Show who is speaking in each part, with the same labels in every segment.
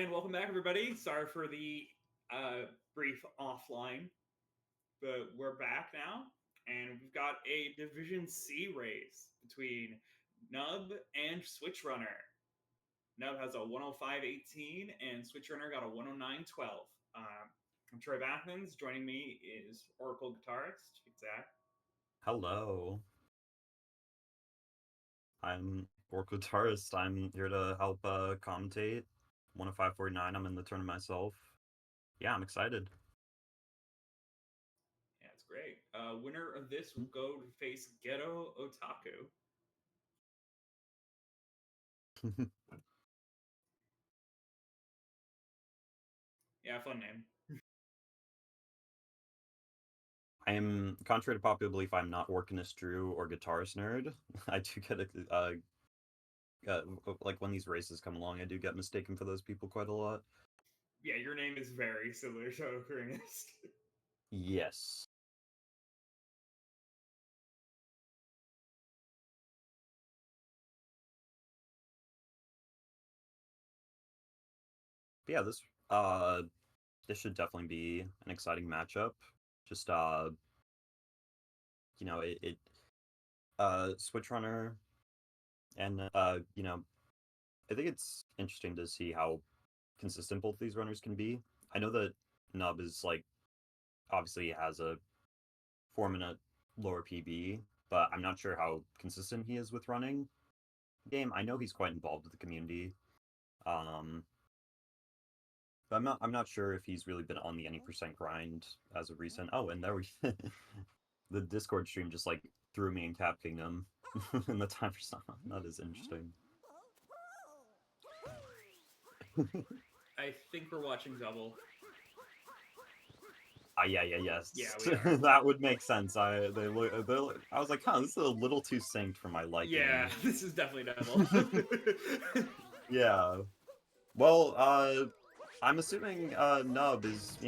Speaker 1: And welcome back, everybody. Sorry for the brief offline, but we're back now, and we've got a Division C race between Nub and Switch Runner. Nub has a 105.18, and Switch Runner got a 109.12. I'm Troy Bathmans. Joining me is Oracle guitarist Zach.
Speaker 2: Hello. I'm Oracle guitarist. I'm here to help commentate. 105.49. I'm in the tournament myself. Yeah, I'm excited.
Speaker 1: Yeah, it's great. Winner of this will go to face Ghetto Otaku. Yeah, fun name.
Speaker 2: I am, contrary to popular belief, I'm not Organist Drew or Guitarist Nerd. I do get like when these races come along, I do get mistaken for those people quite a lot.
Speaker 1: Yeah, your name is very similar to Ocarina.
Speaker 2: Yes. But yeah, this should definitely be an exciting matchup. Just Switch Runner and I think it's interesting to see how consistent both these runners can be. I know that Nub is like obviously has a 4-minute lower PB, but I'm not sure how consistent he is with running game. I know he's quite involved with the community. But I'm not sure if he's really been on the any percent grind as of recent. Oh, and there we the Discord stream just like threw me in Cap Kingdom in the time for some. That is interesting.
Speaker 1: I think we're watching double.
Speaker 2: Yes.
Speaker 1: Yeah, we are.
Speaker 2: That would make sense. I was like, huh, this is a little too synced for my liking.
Speaker 1: Yeah, this is definitely double.
Speaker 2: Yeah. Well, I'm assuming Nub is,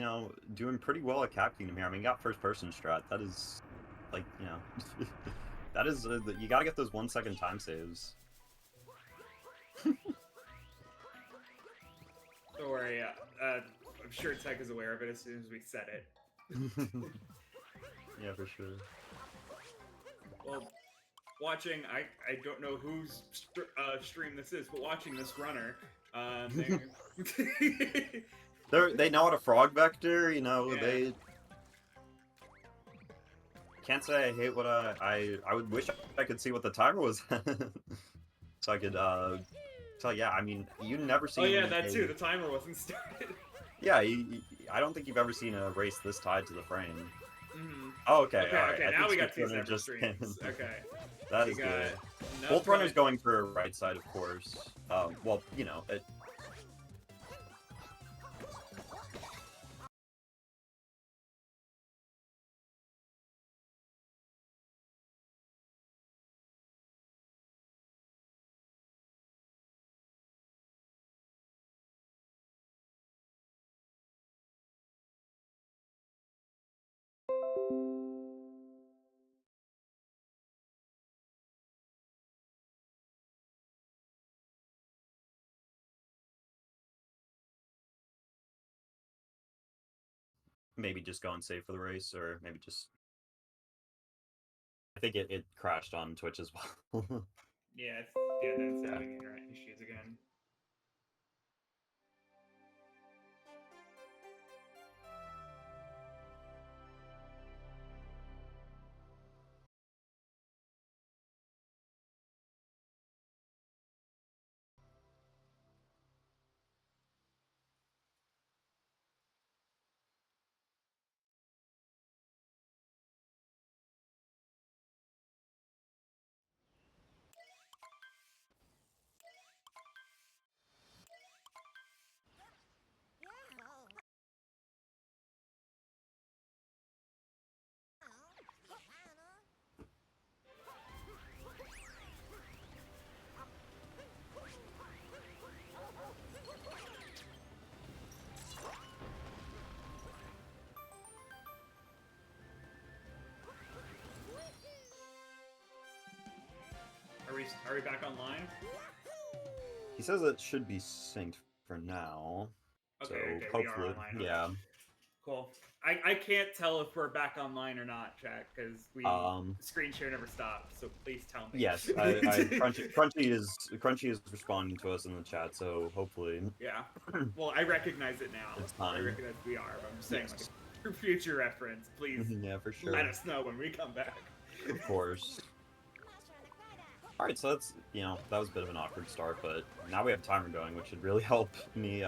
Speaker 2: doing pretty well at Cap Kingdom here. I mean, he got first person strat. That is, like, that is, you gotta get those 1 second time saves.
Speaker 1: Don't worry, I'm sure Tech is aware of it as soon as we said it.
Speaker 2: Yeah, for sure.
Speaker 1: Well, watching, I don't know whose stream this is, but watching this runner,
Speaker 2: they know how to frog vector,
Speaker 1: Yeah.
Speaker 2: they can't say I hate what I would wish I could see what the timer was so I could so yeah, I mean, you never seen
Speaker 1: Oh yeah, that too. The timer wasn't started.
Speaker 2: Yeah, I don't think you've ever seen a race this tied to the frame.
Speaker 1: Mm-hmm.
Speaker 2: Oh, okay.
Speaker 1: Okay,
Speaker 2: all right.
Speaker 1: okay. Now we got two separate streams. Okay.
Speaker 2: That is good. Both runners going for right side, of course. Well, maybe just going safe for the race, or maybe just. I think it crashed on Twitch as well.
Speaker 1: Yeah, that's having internet issues again. Are we back online?
Speaker 2: He says it should be synced for now.
Speaker 1: Okay,
Speaker 2: So
Speaker 1: okay, we are
Speaker 2: hopefully,
Speaker 1: online. Okay.
Speaker 2: yeah.
Speaker 1: Cool. I can't tell if we're back online or not, chat, because the screen share never stopped. So please tell me.
Speaker 2: Yes, Crunchy is responding to us in the chat, so hopefully
Speaker 1: Yeah. Well, I recognize it now.
Speaker 2: it's
Speaker 1: I
Speaker 2: fine.
Speaker 1: recognize we are. But I'm just saying,
Speaker 2: Yes.
Speaker 1: like, for future reference, please
Speaker 2: Yeah, for sure.
Speaker 1: let us know when we come back.
Speaker 2: Of course. All right, so that's that was a bit of an awkward start, but now we have a timer going, which should really help me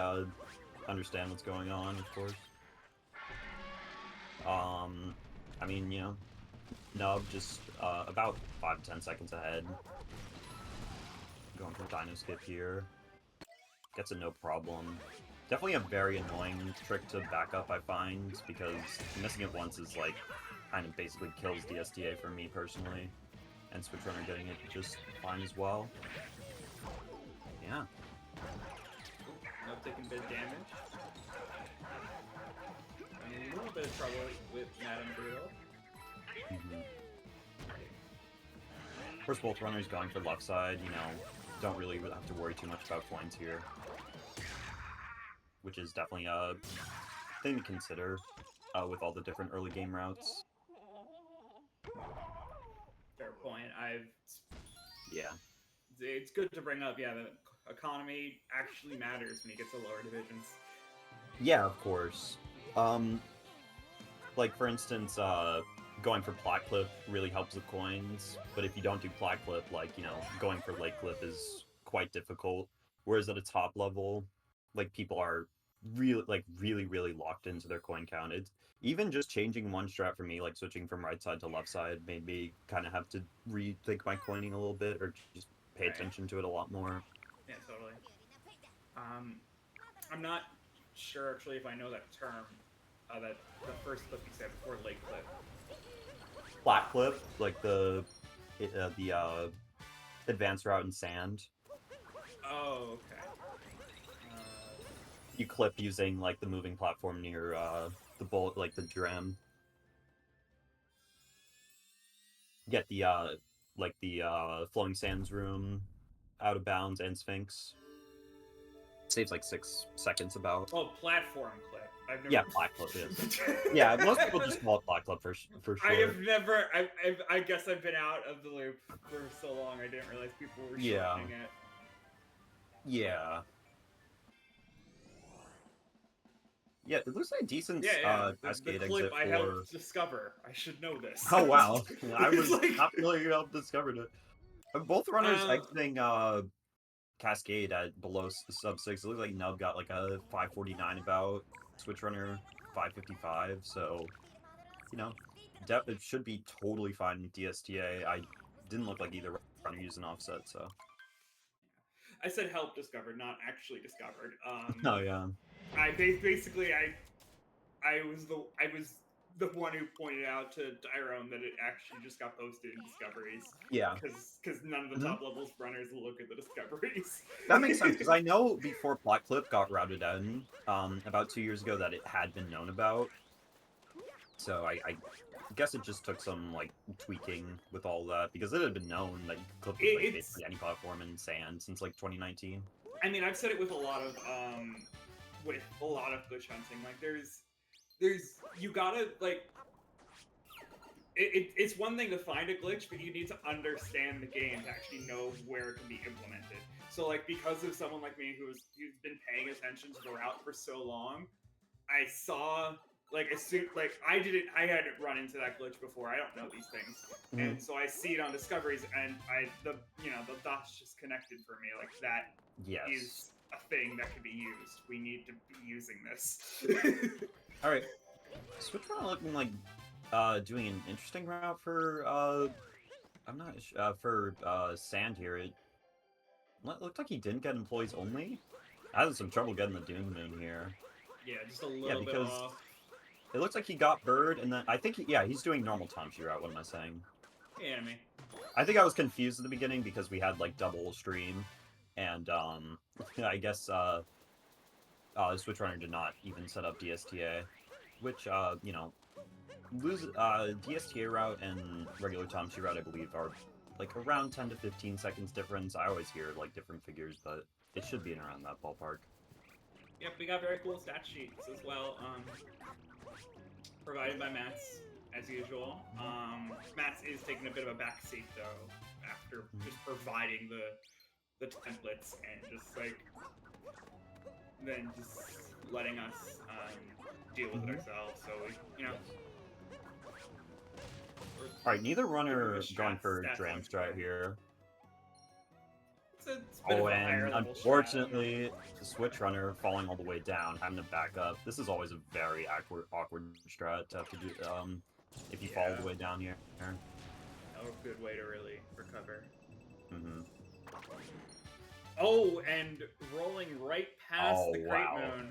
Speaker 2: understand what's going on, of course. I mean, Nub just about 5 to 10 seconds ahead. Going for Dino Skip here. Gets it no problem. Definitely a very annoying trick to back up, I find, because missing it once is like kind of basically kills DSDA for me personally. And Switch Runner getting it just fine as well. Yeah.
Speaker 1: Nope, taking a bit of damage. I'm in a little bit of trouble with Madame Brutal.
Speaker 2: Of course, both runners going for left side, don't really have to worry too much about points here. Which is definitely a thing to consider with all the different early game routes.
Speaker 1: Fair point.
Speaker 2: Yeah.
Speaker 1: It's good to bring up, yeah, the economy actually matters when you get to lower divisions.
Speaker 2: Yeah, of course. Like, for instance, going for Plat Clip really helps with coins, but if you don't do Plat Clip, like, going for Lake Clip is quite difficult. Whereas at a top level, like, people are really locked into their coin count. It's even just changing one strat for me, like switching from right side to left side, made me kind of have to rethink my coining a little bit, or just pay attention to it a lot more.
Speaker 1: Yeah, totally. I'm not sure actually if I know that term, that the first clip you said before Lake Clip.
Speaker 2: Plat Clip, like the advanced route in sand.
Speaker 1: Oh, okay.
Speaker 2: You clip using like the moving platform near the bullet, like the drum. Get the flowing sands room out of bounds and Sphinx. Saves like 6 seconds about.
Speaker 1: Oh, platform clip. I've never...
Speaker 2: Yeah, Plat Clip is. Yeah, most people just call it Plat Clip for sure.
Speaker 1: I have never. I guess I've been out of the loop for so long. I didn't realize people were shortening it.
Speaker 2: Yeah. Yeah, it looks like a decent cascade
Speaker 1: the clip
Speaker 2: exit
Speaker 1: I
Speaker 2: for...
Speaker 1: helped discover. I should know this.
Speaker 2: Oh, wow. I was
Speaker 1: like...
Speaker 2: not familiar you helped discover it. Both runners exiting Cascade at below sub 6. It looks like Nub got like a 549 about, Switch Runner 555, so, it should be totally fine in DSTA. I didn't look like either runner used an offset, so...
Speaker 1: I said help discovered, not actually discovered.
Speaker 2: Oh, yeah.
Speaker 1: I was the one who pointed out to Tyrone that it actually just got posted in discoveries.
Speaker 2: Yeah.
Speaker 1: Because none of the top levels runners look at the discoveries.
Speaker 2: That makes sense, because I know before Plat Clip got routed in, about 2 years ago, that it had been known about. So I guess it just took some, like, tweaking with all that, because it had been known that you could clip with, like, basically any platform in sand since, like, 2019.
Speaker 1: I mean, I've said it with a lot of glitch hunting. Like, you gotta, like... It's one thing to find a glitch, but you need to understand the game to actually know where it can be implemented. So, like, because of someone like me who's been paying attention to the route for so long, I saw... Like, I hadn't run into that glitch before. I don't know these things. And so I see it on discoveries, and the dots just connected for me. Like, that is a thing that can be used. We need to be using this.
Speaker 2: Alright. Switch Runner looking like doing an interesting route for I'm not for sand here. It looked like he didn't get employees only. I had some trouble getting the Doom Moon here.
Speaker 1: Yeah, just a little bit off.
Speaker 2: It looks like he got Bird, and then I think he's doing normal Tamshi route. What am I saying?
Speaker 1: Yeah, me.
Speaker 2: I think I was confused at the beginning because we had like double stream, and I guess Switch Runner did not even set up DSTA, which DSTA route and regular Tamshi route, I believe, are like around 10 to 15 seconds difference. I always hear like different figures, but it should be in around that ballpark.
Speaker 1: Yep, we got very cool stat sheets as well. Provided by Mats, as usual. Mats is taking a bit of a backseat though, after just providing the templates and just like then just letting us deal with it ourselves. So we,
Speaker 2: All right, neither
Speaker 1: giving the
Speaker 2: runner going
Speaker 1: strats
Speaker 2: for
Speaker 1: stats
Speaker 2: Dram
Speaker 1: on
Speaker 2: Strat
Speaker 1: screen.
Speaker 2: here.
Speaker 1: It's a bit
Speaker 2: Oh,
Speaker 1: of a higher
Speaker 2: and
Speaker 1: level
Speaker 2: unfortunately, the Switch runner falling all the way down, having to back up. This is always a very awkward strat to have to do. If you fall all the way down here.
Speaker 1: A good way to really recover.
Speaker 2: Mm-hmm.
Speaker 1: Oh, and rolling right past the Crate Moon.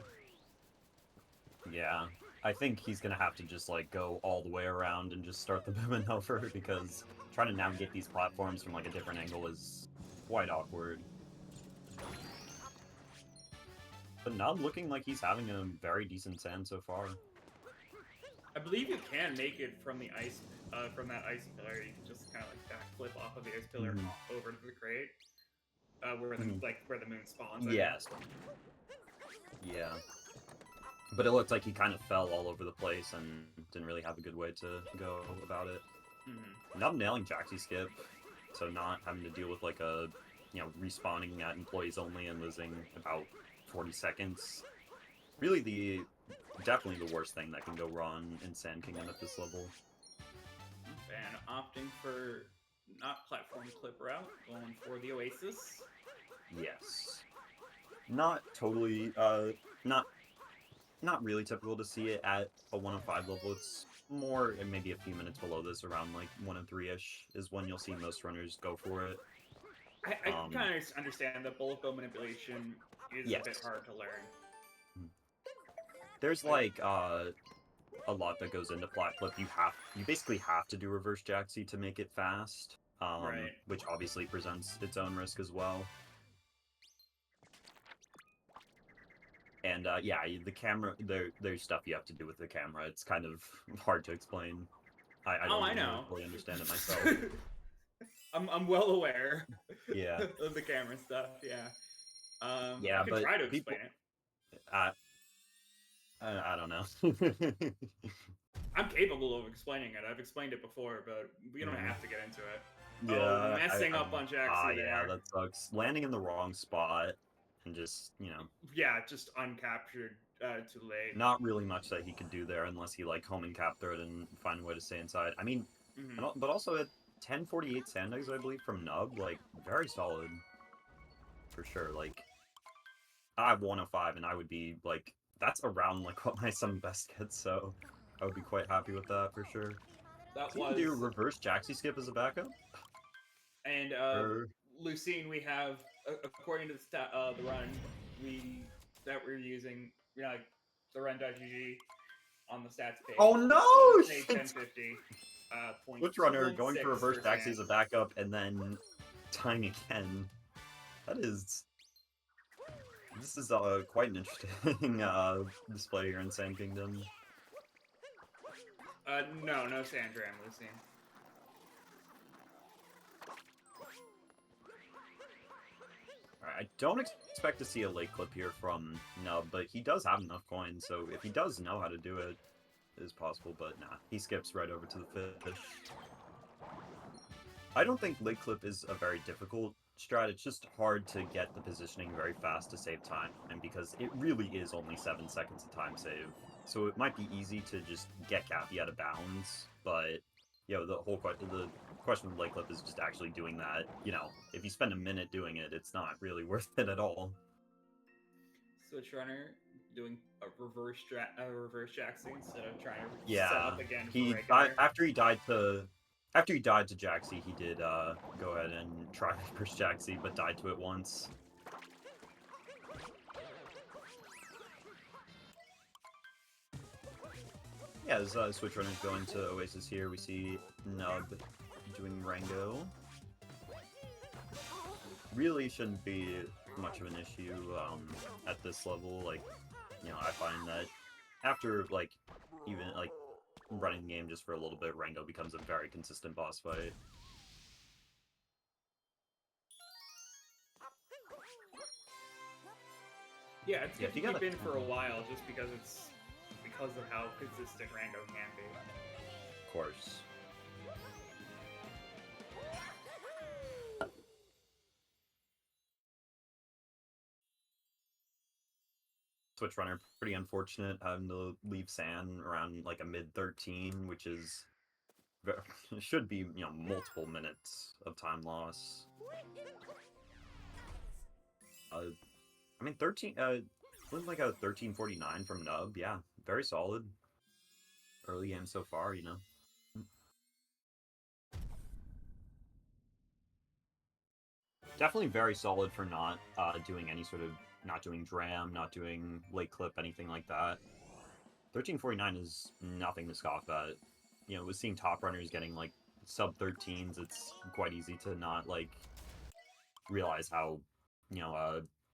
Speaker 2: Yeah, I think he's gonna have to just like go all the way around and just start the maneuver because trying to navigate these platforms from like a different angle is quite awkward. But Nub looking like he's having a very decent sand so far.
Speaker 1: I believe you can make it from the ice, from that ice pillar. You can just kind of like backflip off of the ice pillar over to the crate, where the moon spawns.
Speaker 2: Yes. Yeah. But it looked like he kind of fell all over the place and didn't really have a good way to go about it. Nub nailing Jaxi skip, so not having to deal with like a, respawning at employees only and losing about 40 seconds. Really definitely the worst thing that can go wrong in Sand Kingdom at this level.
Speaker 1: And opting for not platform clip route, going for the Oasis.
Speaker 2: Yes. Not totally, not really typical to see it at a 105 level. It's more, maybe a few minutes below this, around like 103-ish is when you'll see most runners go for it.
Speaker 1: I kind of understand that bullet bill manipulation is a bit hard to learn.
Speaker 2: There's like a lot that goes into flat flip. You basically have to do reverse Jaxi to make it fast, which obviously presents its own risk as well. And yeah, the camera, there's stuff you have to do with the camera. It's kind of hard to explain. I don't really fully understand it myself.
Speaker 1: I'm well aware.
Speaker 2: Yeah.
Speaker 1: Of the camera stuff. Yeah.
Speaker 2: Yeah,
Speaker 1: I could try to explain it.
Speaker 2: I don't know.
Speaker 1: I'm capable of explaining it. I've explained it before, but we don't have to get into it.
Speaker 2: Yeah,
Speaker 1: messing up on Jaxi there.
Speaker 2: Yeah, that sucks. Landing in the wrong spot and just,
Speaker 1: Yeah, just uncaptured too late.
Speaker 2: Not really much that he could do there unless he like home and cap throw it and find a way to stay inside. I mean, but also at 1048 sand eggs, I believe, from Nub, like, very solid. For sure, like, I have 105 and I would be, like, that's around, like, what my sum best gets, so I would be quite happy with that, for sure.
Speaker 1: That
Speaker 2: was... do reverse Jaxi skip as a backup?
Speaker 1: And, Lucine, we have, according to the run that we're using, like, the run.gg on the stats page.
Speaker 2: Oh no!
Speaker 1: 1050.
Speaker 2: Which runner going for reverse Jaxi as a backup and then tying again? This is quite an interesting display here in Sand Kingdom.
Speaker 1: No Sand Dram, Lucine.
Speaker 2: I don't expect to see a late clip here from Nub, but he does have enough coins, so if he does know how to do it, it is possible, but nah, he skips right over to the fish. I don't think late clip is a very difficult strat, it's just hard to get the positioning very fast to save time, and because it really is only 7 seconds of time save. So it might be easy to just get Cappy out of bounds, but the question with late clip is just actually doing that. If you spend a minute doing it, it's not really worth it at all.
Speaker 1: Switch runner doing a reverse Jaxi instead of trying to set up again for regular.
Speaker 2: After he died to Jaxi, he did go ahead and try reverse Jaxi, but died to it once. Yeah, as Switch runners going to Oasis here, we see Nub doing Rango. Really shouldn't be much of an issue at this level. Like, I find that after, like, even, like, running the game just for a little bit, Rango becomes a very consistent boss fight.
Speaker 1: Yeah, it's
Speaker 2: Yeah,
Speaker 1: good
Speaker 2: if
Speaker 1: to
Speaker 2: you got
Speaker 1: keep
Speaker 2: it,
Speaker 1: in for a while just because of how consistent Rando can be.
Speaker 2: of course. Switch runner, pretty unfortunate having to leave San around like a mid 13, which is should be multiple minutes of time loss. I mean 13. Looked like a 13:49 from Nub. Yeah, very solid early game so far. Definitely very solid for not doing any sort of not doing dram, not doing late clip, anything like that. 13:49 is nothing to scoff at. With seeing top runners getting like sub 13s, it's quite easy to not like realize how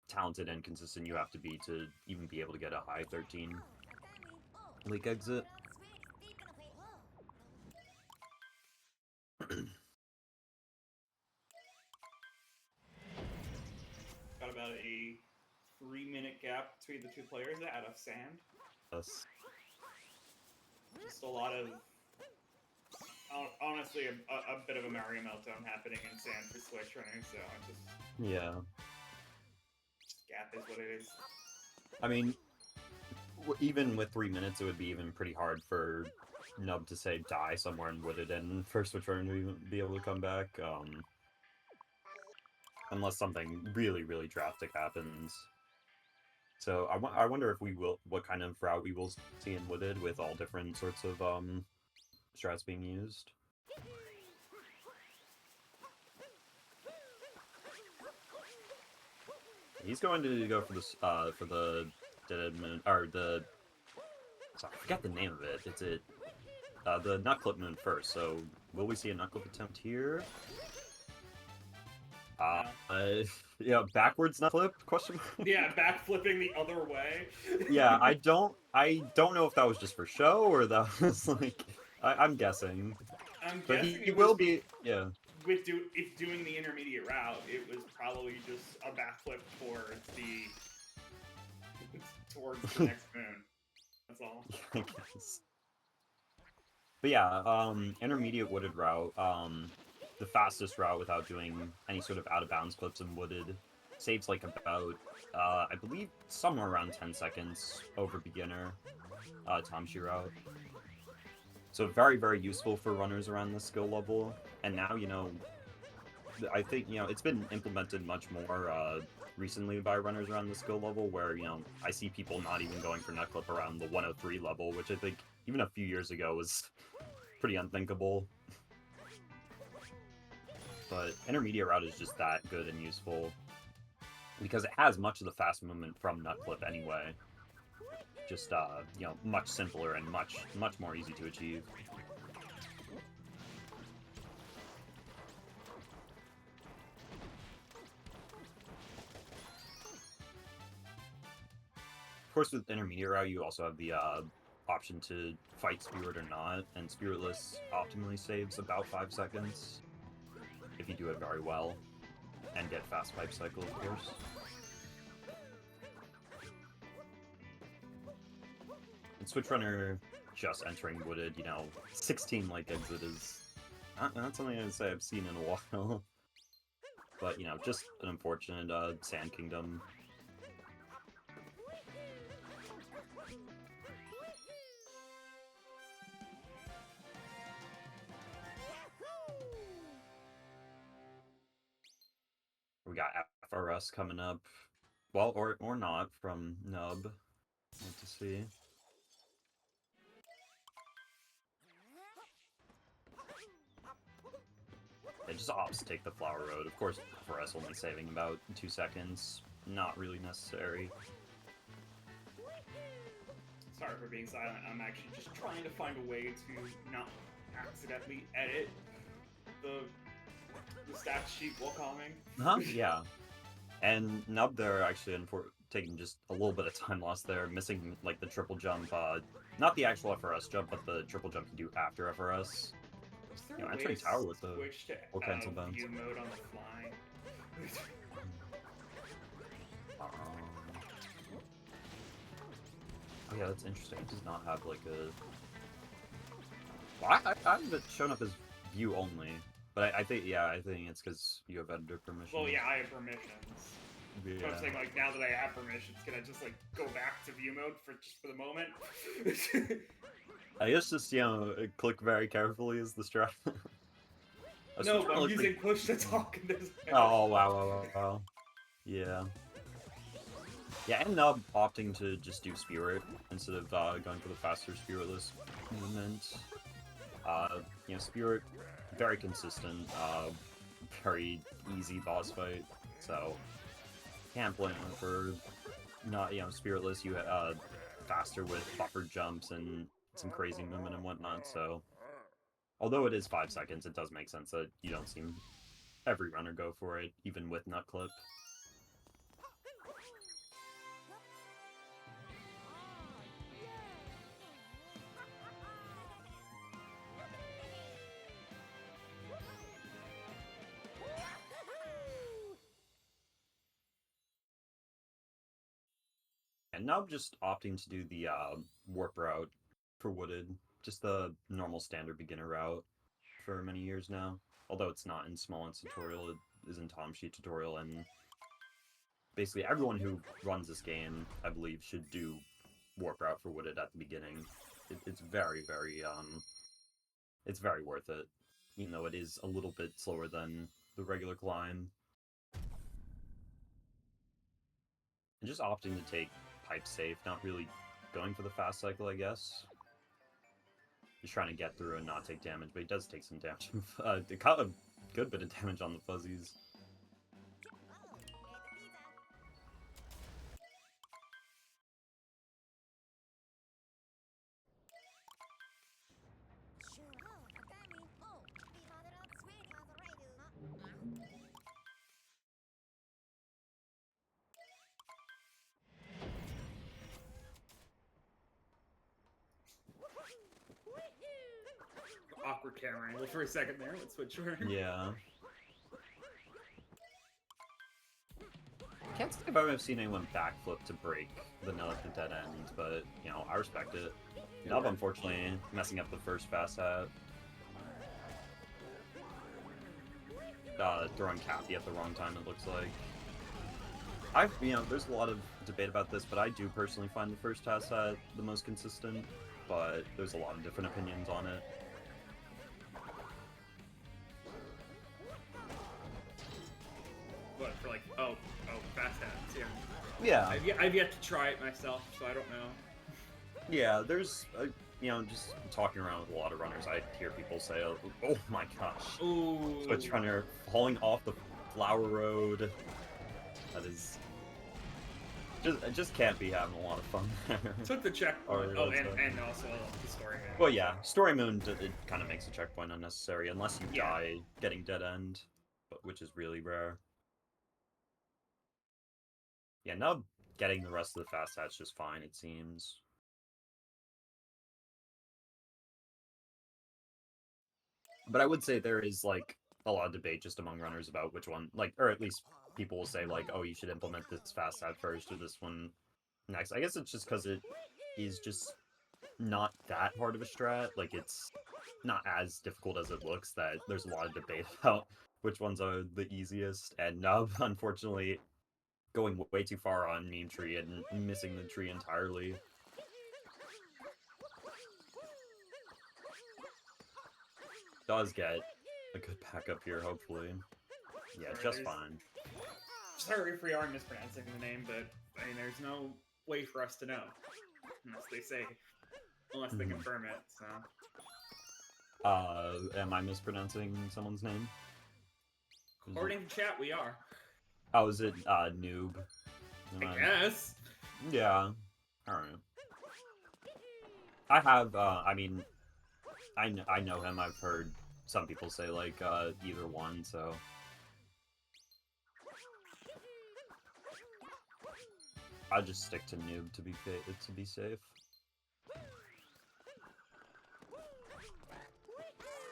Speaker 2: talented and consistent you have to be to even be able to get a high 13 leak exit.
Speaker 1: Got about a 3-minute gap between the two players out of sand.
Speaker 2: Yes.
Speaker 1: Just a lot of, honestly, a bit of a Mario meltdown happening in sand for Switch runners. So
Speaker 2: Yeah.
Speaker 1: Gap is what it is.
Speaker 2: I mean, even with 3 minutes, it would be even pretty hard for Nub to say die somewhere in Wooded and first return to even be able to come back. Unless something really, really drastic happens. So I wonder if what kind of route we will see in Wooded with all different sorts of strats being used. He's going to go for this for the dead moon or the sorry, I forget the name of it. It's the nut clip moon first. So will we see a nut clip attempt here? Yeah, backwards nut flip? Question mark?
Speaker 1: Yeah, backflipping the other way.
Speaker 2: Yeah, I don't know if that was just for show or that was like I'm guessing.
Speaker 1: I'm
Speaker 2: But
Speaker 1: guessing
Speaker 2: he
Speaker 1: it was
Speaker 2: will be, yeah.
Speaker 1: if doing the intermediate route, it was probably just a backflip towards the next moon. That's all.
Speaker 2: I guess. But yeah, intermediate wooded route, the fastest route without doing any sort of out of bounds clips in wooded saves like about, I believe somewhere around 10 seconds over beginner Tamshi route. So very, very useful for runners around this skill level. And now, I think, it's been implemented much more recently by runners around the skill level where, I see people not even going for nut clip around the 103 level, which I think even a few years ago was pretty unthinkable. But intermediate route is just that good and useful because it has much of the fast movement from nut clip anyway. Just, much simpler and much, much more easy to achieve. Of course, with intermediate route, you also have the option to fight Spirit or not, and Spiritless optimally saves about 5 seconds if you do it very well, and get fast pipe cycle, of course. And Switch Runner just entering Wooded, 16 like exit is not something I'd say I've seen in a while. But, just an unfortunate Sand Kingdom. We got FRS coming up. Well, or not from Nub. Let's to see. It just opts to take the flower road. Of course, FRS only saving about 2 seconds. Not really necessary.
Speaker 1: Sorry for being silent. I'm actually just trying to find a way to not accidentally edit the stats sheet while calming.
Speaker 2: Yeah. And Nub there actually taking just a little bit of time loss there, missing like the triple jump, not the actual FRS jump, but the triple jump you do after FRS.
Speaker 1: Is there a
Speaker 2: Entering
Speaker 1: way
Speaker 2: tower with the
Speaker 1: switch to
Speaker 2: full cancel bounce.
Speaker 1: view mode on the fly?
Speaker 2: Yeah, that's interesting. It does not have like a. Well, I have it shown up as view only, but I think I think it's because you have editor permissions.
Speaker 1: Well, yeah, I have permissions.
Speaker 2: Yeah.
Speaker 1: But I'm saying, like, now that I have permissions, can I just, like, go back to view mode for just for the moment?
Speaker 2: I guess just, click very carefully is the strat.
Speaker 1: No, but I'm using push to talk in this.
Speaker 2: Oh, wow. Yeah. Yeah, I ended up opting to just do Spirit instead of going for the faster Spiritless movement. Spirit, very consistent, very easy boss fight, so can't blame him for not, Spiritless. You faster with buffered jumps and some crazy movement and whatnot, so although it is 5 seconds, it does make sense that you don't see every runner go for it, even with Nut Clip. And now I'm just opting to do the warp route for Wooded, just the normal standard beginner route for many years now. Although it's not in Smollett's tutorial, it is in Tom Sheet tutorial, and basically everyone who runs this game, I believe, should do warp route for Wooded at the beginning. It's very, it's very worth it, even though it is a little bit slower than the regular climb. And just opting to take pipe safe, not really going for the fast cycle, I guess. Just trying to get through and not take damage, but he does take some damage. It caught a good bit of damage on the fuzzies.
Speaker 1: Awkward camera angle for a second there. Let's switch over.
Speaker 2: Yeah. Can't say if I've seen anyone backflip to break the nut at the dead end, but, I respect it. Nub, unfortunately, messing up the first fast hat. Throwing Kathy at the wrong time, it looks like. There's a lot of debate about this, but I do personally find the first fast hat the most consistent, but there's a lot of different opinions on it.
Speaker 1: What, for like, fast hats,
Speaker 2: Yeah.
Speaker 1: I've yet to try it myself, so I don't know.
Speaker 2: Yeah, there's, just talking around with a lot of runners, I hear people say, oh my gosh.
Speaker 1: Ooh.
Speaker 2: Switch runner falling off the flower road. That is... just can't be having a lot of fun there.
Speaker 1: Took the checkpoint.
Speaker 2: and
Speaker 1: also the story moon.
Speaker 2: Well, yeah, story moon, it kind of makes the checkpoint unnecessary, unless you die getting dead end, which is really rare. Yeah, now getting the rest of the fast hat's just fine, it seems. But I would say there is, like, a lot of debate just among runners about which one, like, or at least people will say, like, oh, you should implement this fast hat first or this one next. I guess it's just because it is just not that hard of a strat. Like, it's not as difficult as it looks, that there's a lot of debate about which ones are the easiest. And Nub, unfortunately, going way too far on Meme Tree and missing the tree entirely. Does get a good backup here, hopefully. Yeah, just fine.
Speaker 1: Sorry if we are mispronouncing the name, but I mean, there's no way for us to know unless they confirm it. So.
Speaker 2: Am I mispronouncing someone's name?
Speaker 1: According to chat, we are.
Speaker 2: Oh, is it Noob?
Speaker 1: I guess.
Speaker 2: Yeah. Alright. I have, I mean, I know him. I've heard some people say, like, either one, so... I'll just stick to Noob to be safe.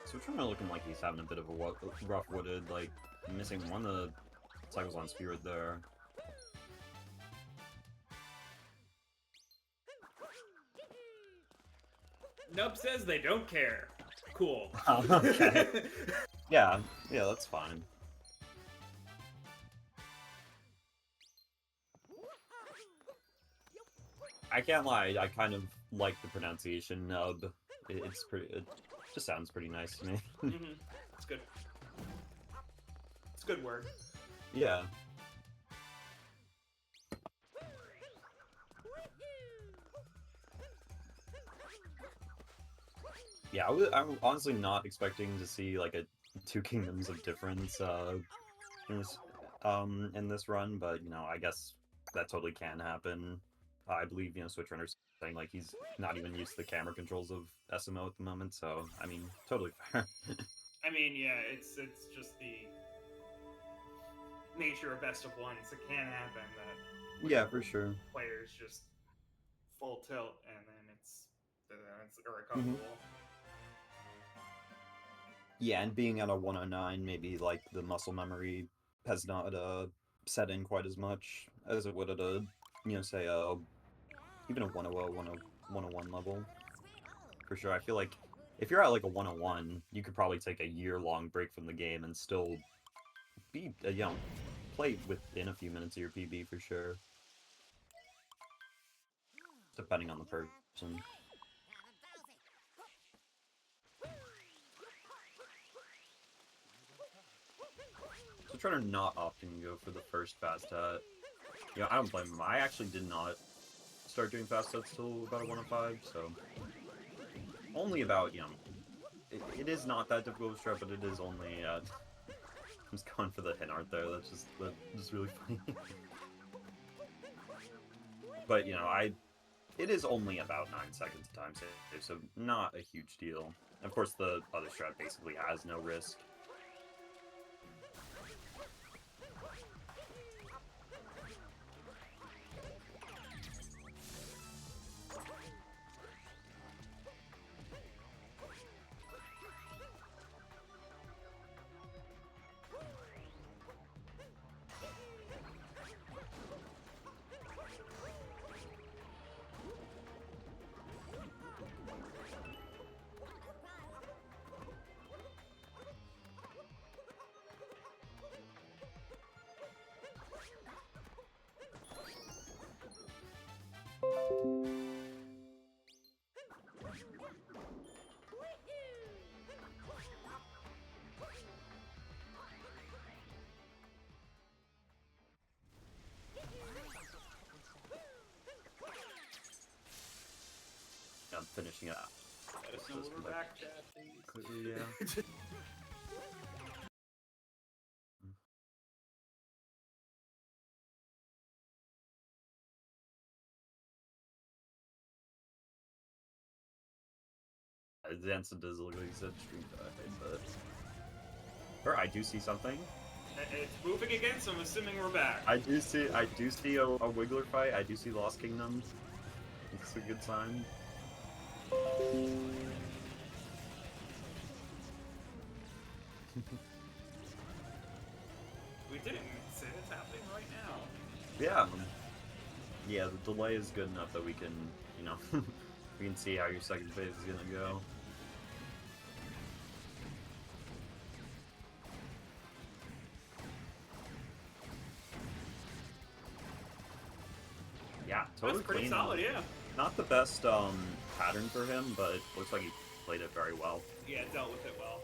Speaker 2: So it's looking like he's having a bit of a rough Wooded, like, missing one of the cycles on Spirit there.
Speaker 1: Nub says they don't care. Cool.
Speaker 2: Okay. Yeah, that's fine. I can't lie, I kind of like the pronunciation nub. It's pretty. It just sounds pretty nice to me.
Speaker 1: It's good. It's a good word.
Speaker 2: Yeah. Yeah, I'm honestly not expecting to see like a two kingdoms of difference in this run, but you know, I guess that totally can happen. I believe, you know, Switch Runner's saying like he's not even used to the camera controls of SMO at the moment, so I mean, totally fair.
Speaker 1: I mean, yeah, it's just the nature of best of ones. It can happen that
Speaker 2: Yeah, for sure.
Speaker 1: players just full tilt and then it's irrecoverable.
Speaker 2: Yeah, and being at a 109, maybe like the muscle memory has not set in quite as much as it would at a, you know, say even a 100, 101 level. For sure, I feel like if you're at like a 101, you could probably take a year-long break from the game and still be, you know, play within a few minutes of your PB for sure, depending on the person. So try to not often go for the first fast hat. You know, I don't blame him. I actually did not start doing fast hats till about a 105, so only about, you know, it is not that difficult to strat, but it is only, I'm just going for the hint art there, that's just really funny. But, you know, it is only about 9 seconds time save, so not a huge deal. Of course, the other strat basically has no risk. I'm finishing it up.
Speaker 1: Let us know when we're back, chat, please.
Speaker 2: Yeah. Zanson does look like he said stream but... Or I do see something.
Speaker 1: It's moving again, so I'm assuming we're back.
Speaker 2: I do see a Wiggler fight. I do see Lost Kingdom. It's a good sign.
Speaker 1: We didn't say it's happening right now.
Speaker 2: Yeah. Yeah, the delay is good enough that we can, you know, we can see how your second phase is gonna go. Yeah, totally
Speaker 1: That's pretty
Speaker 2: clean.
Speaker 1: solid, yeah.
Speaker 2: Not the best pattern for him, but looks like he played it very well.
Speaker 1: Yeah, dealt with it well.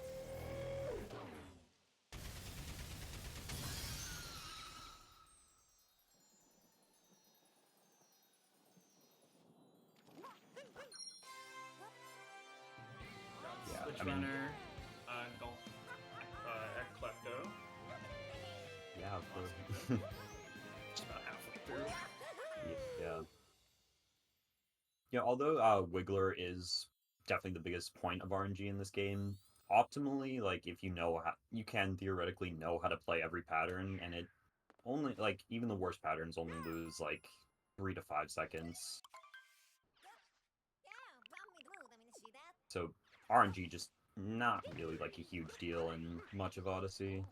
Speaker 2: Yeah,
Speaker 1: Switch
Speaker 2: I mean,
Speaker 1: Runner, Eclecto.
Speaker 2: yeah,
Speaker 1: Just about halfway through.
Speaker 2: yeah. Yeah, although Wiggler is definitely the biggest point of RNG in this game, optimally, like, if you know how, you can theoretically know how to play every pattern, and it only, like, even the worst patterns only lose, like, 3 to 5 seconds. So, RNG just not really, like, a huge deal in much of Odyssey.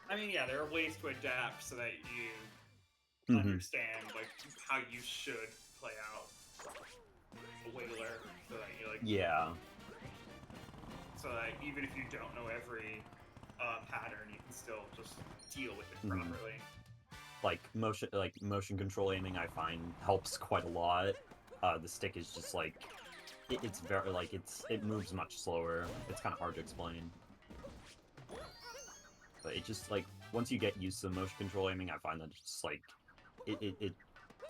Speaker 1: I mean, yeah, there are ways to adapt so that you understand, like, how you should play out. like
Speaker 2: Yeah.
Speaker 1: so that even if you don't know every pattern, you can still just deal with it
Speaker 2: Mhm.
Speaker 1: properly.
Speaker 2: Like motion control aiming, I find helps quite a lot. The stick is just like it's very like it moves much slower. It's kind of hard to explain, but it just like once you get used to motion control aiming, I find that it's just like it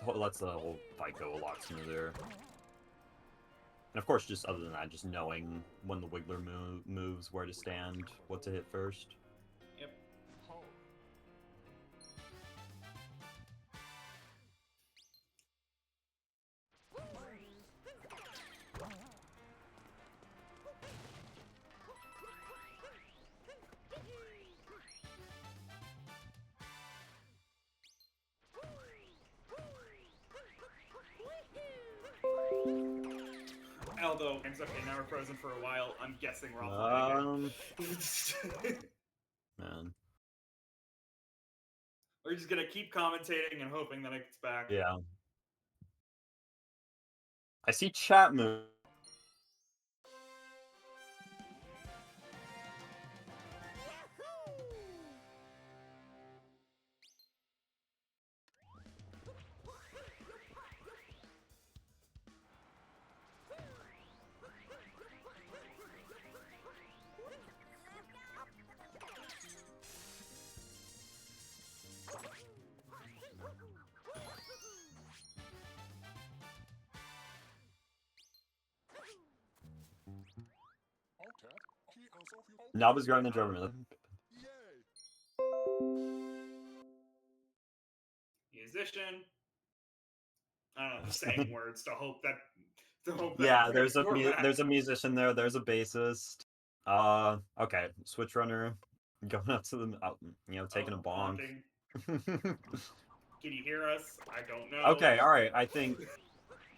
Speaker 2: lets the whole fight go a lot smoother. And of course, just other than that, just knowing when the Wiggler moves, where to stand, what to hit first.
Speaker 1: Yep. Although, okay, now we're frozen for a while. I'm guessing we're offline again.
Speaker 2: Man,
Speaker 1: We're just gonna keep commentating and hoping that it gets back.
Speaker 2: yeah. I see chat move. Nob is growing the German.
Speaker 1: Musician. I don't know, saying words to hope that
Speaker 2: Yeah,
Speaker 1: we're back.
Speaker 2: there's a musician there. There's a bassist. Okay, switch runner going up to the taking a bonk.
Speaker 1: Bonking. Can you hear us? I don't know.
Speaker 2: Okay, all right. I think.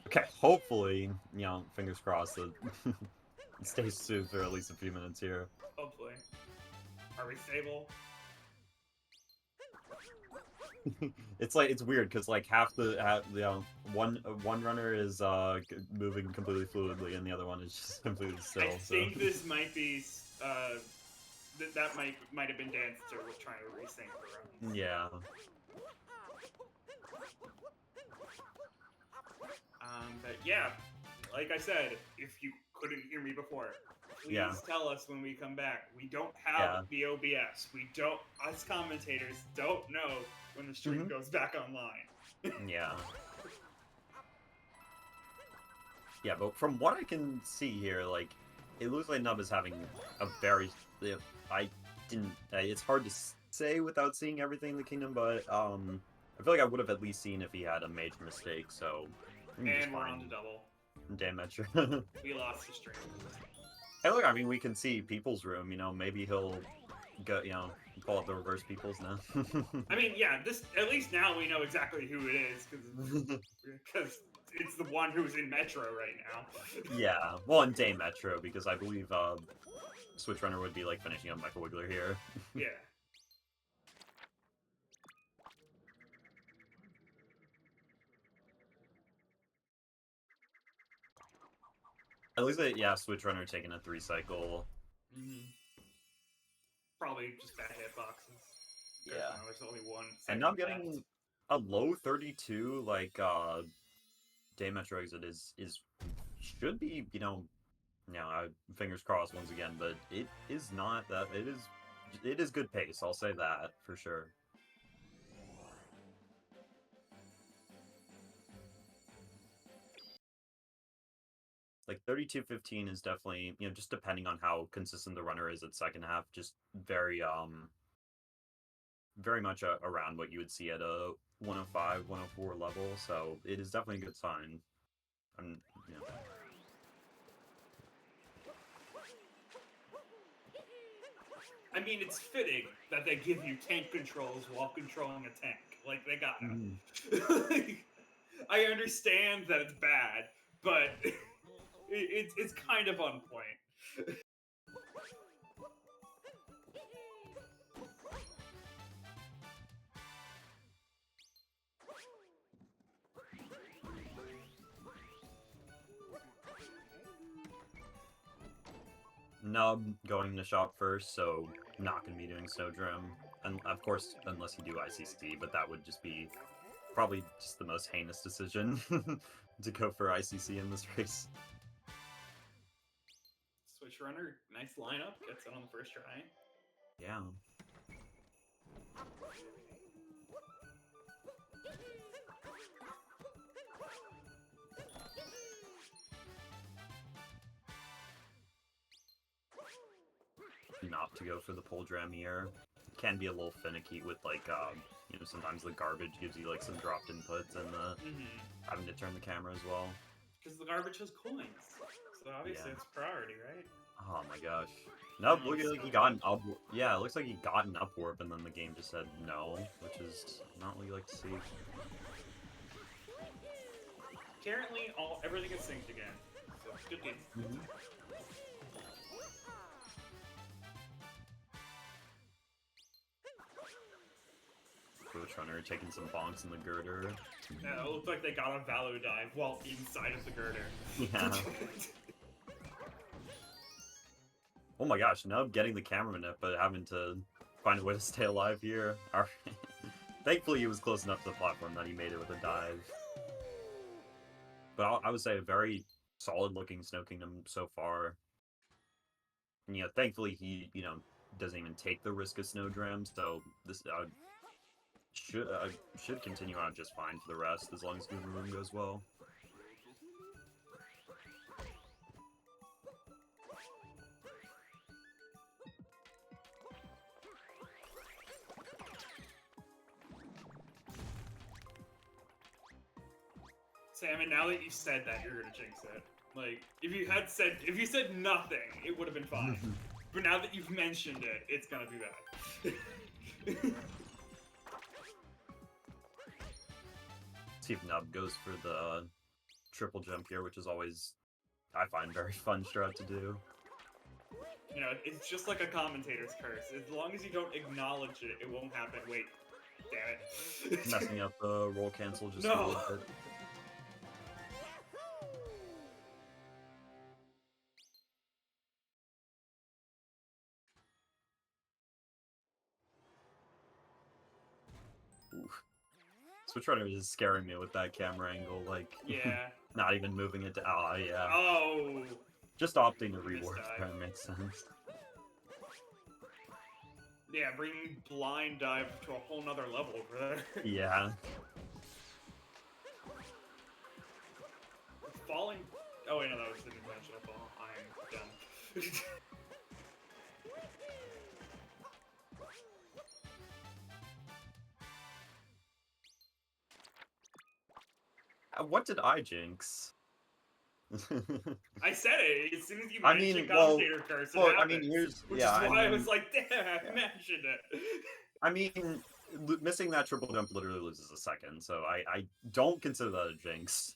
Speaker 2: Okay, hopefully, fingers crossed that it stays smooth for at least a few minutes here.
Speaker 1: Hopefully. Are we stable?
Speaker 2: It's weird because like one runner is moving completely fluidly and the other one is just completely still.
Speaker 1: I think this might be that might have been Dancer trying to resync the runs.
Speaker 2: Yeah.
Speaker 1: But yeah, like I said, if you couldn't hear me before, please tell us when we come back. We don't have the OBS. Us commentators don't know when the stream goes back online.
Speaker 2: Yeah. Yeah, but from what I can see here, like, it looks like Nub is having a very... I didn't... it's hard to say without seeing everything in the kingdom, but, I feel like I would have at least seen if he had a major mistake, so...
Speaker 1: And we're on to double.
Speaker 2: Damn Metro.
Speaker 1: We lost the stream.
Speaker 2: Hey, look, I mean, we can see People's Room, maybe he'll go, pull up the reverse People's now.
Speaker 1: I mean, yeah, at least now we know exactly who it is, because it's the one who's in Metro right now.
Speaker 2: Yeah, well, in Day Metro, because I believe Switch Runner would be like finishing up Mecha Wiggler here.
Speaker 1: Yeah.
Speaker 2: At least, Switch Runner taking a 3-cycle.
Speaker 1: Probably just bad hitboxes.
Speaker 2: Yeah.
Speaker 1: There's only one.
Speaker 2: And now I'm getting a low 32, like, Day Metro exit should be, fingers crossed once again, but it is not that. It is good pace, I'll say that, for sure. Like 32-15 is definitely, just depending on how consistent the runner is at second half, just very much around what you would see at a 105, 104 level. So it is definitely a good sign.
Speaker 1: I mean, it's fitting that they give you tank controls while controlling a tank. Like, they gotta. I understand that it's bad, but it's kind of on point.
Speaker 2: Nub going to shop first, so not going to be doing Snowdrum. And of course, unless you do ICC, but that would just be probably just the most heinous decision to go for ICC in this race.
Speaker 1: Switch runner, nice lineup, gets it on the first try.
Speaker 2: Yeah. Not to go for the pole dram here. Can be a little finicky with like you know, sometimes the garbage gives you like some dropped inputs and having to turn the camera as well.
Speaker 1: Because the garbage has coins, so obviously
Speaker 2: Yeah.
Speaker 1: it's priority, right?
Speaker 2: Oh my gosh. Nope, look like he got an up. Yeah, it looks like he got an up warp, and then the game just said no, which is not what you like to see.
Speaker 1: Currently, everything is synced again, so good game.
Speaker 2: Coach Runner taking some bonks in the girder.
Speaker 1: Yeah, it looked like they got a Valo dive while inside of the girder.
Speaker 2: Yeah. Oh my gosh, Nub getting the camera nip, but having to find a way to stay alive here. Alright. Thankfully, he was close enough to the platform that he made it with a dive. But I would say a very solid-looking Snow Kingdom so far. And, you know, thankfully he, you know, doesn't even take the risk of Snowdram, so this should continue out just fine for the rest, as long as Google Room goes well.
Speaker 1: Sam, and now that you said that, you're gonna jinx it. Like, if you said nothing, it would have been fine. But now that you've mentioned it, it's gonna be bad.
Speaker 2: See if Nub goes for the triple jump here, which is always, I find, very fun strat to do.
Speaker 1: You know, it's just like a commentator's curse. As long as you don't acknowledge it, it won't happen. Wait, damn it.
Speaker 2: Messing up the roll cancel just a
Speaker 1: No.
Speaker 2: little bit. Oof. Switch Runner is scaring me with that camera angle, like,
Speaker 1: Yeah.
Speaker 2: not even moving it to, yeah.
Speaker 1: Oh.
Speaker 2: Just opting to rework
Speaker 1: Misdive.
Speaker 2: there makes sense.
Speaker 1: Yeah, bringing blind dive to a whole nother level over there.
Speaker 2: Yeah.
Speaker 1: Falling. Oh wait, no, that was an intentional fall. I'm done.
Speaker 2: What did I jinx?
Speaker 1: I said it as soon as you
Speaker 2: I
Speaker 1: mentioned
Speaker 2: mean, well,
Speaker 1: commentator curse. It
Speaker 2: well, I
Speaker 1: happens,
Speaker 2: mean, here's
Speaker 1: which
Speaker 2: yeah.
Speaker 1: is why I
Speaker 2: mean,
Speaker 1: was like, damn, I
Speaker 2: yeah.
Speaker 1: mentioned it.
Speaker 2: I mean, missing that triple jump literally loses a second, so I don't consider that a jinx.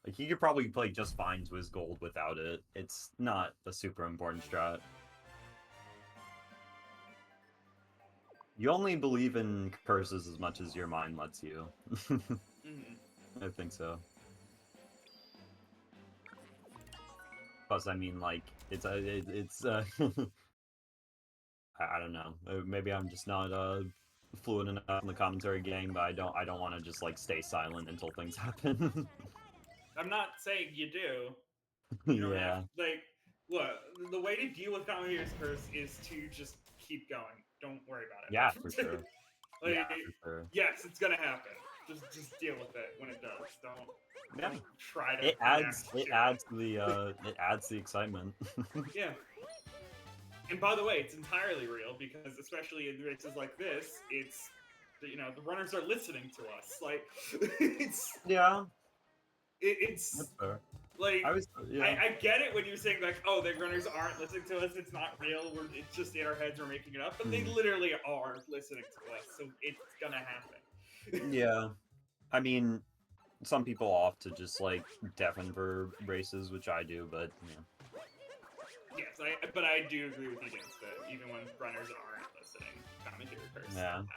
Speaker 2: Like, he could probably play just fine to his gold without it. It's not a super important strat. You only believe in curses as much as your mind lets you. I think so. Plus, I mean, like, it's I don't know. Maybe I'm just not fluent enough in the commentary game, but I don't want to just like stay silent until things happen.
Speaker 1: I'm not saying you do. You don't
Speaker 2: Yeah.
Speaker 1: have like, look. The way to deal with commentator's curse is to just keep going. Don't worry about it.
Speaker 2: Yeah, for sure.
Speaker 1: Like,
Speaker 2: Yeah, for sure.
Speaker 1: yes, it's gonna happen. Just deal with it when it does. Don't try to.
Speaker 2: It adds the excitement.
Speaker 1: Yeah. And by the way, it's entirely real because especially in races like this, it's you know the runners are listening to us. Like it's
Speaker 2: Yeah.
Speaker 1: it's
Speaker 2: That's fair.
Speaker 1: like
Speaker 2: Yeah.
Speaker 1: I get it when you're saying like, oh, the runners aren't listening to us. It's not real. It's just in our heads. We're making it up. But they literally are listening to us. So it's gonna happen.
Speaker 2: Yeah. I mean, some people opt to just like deafen for races, which I do, but yeah.
Speaker 1: Yes, but I do agree with you against it. Even when runners aren't listening, commentator curse happens.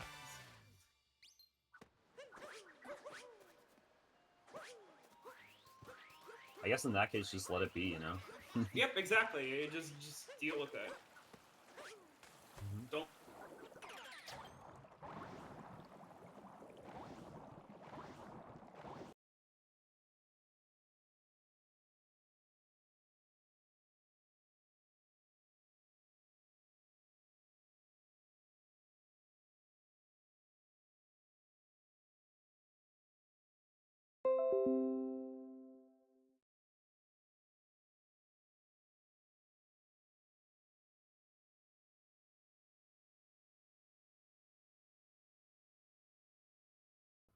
Speaker 2: I guess in that case, just let it be, you know?
Speaker 1: Yep, exactly. You just deal with it.
Speaker 2: Mhm.
Speaker 1: Don't.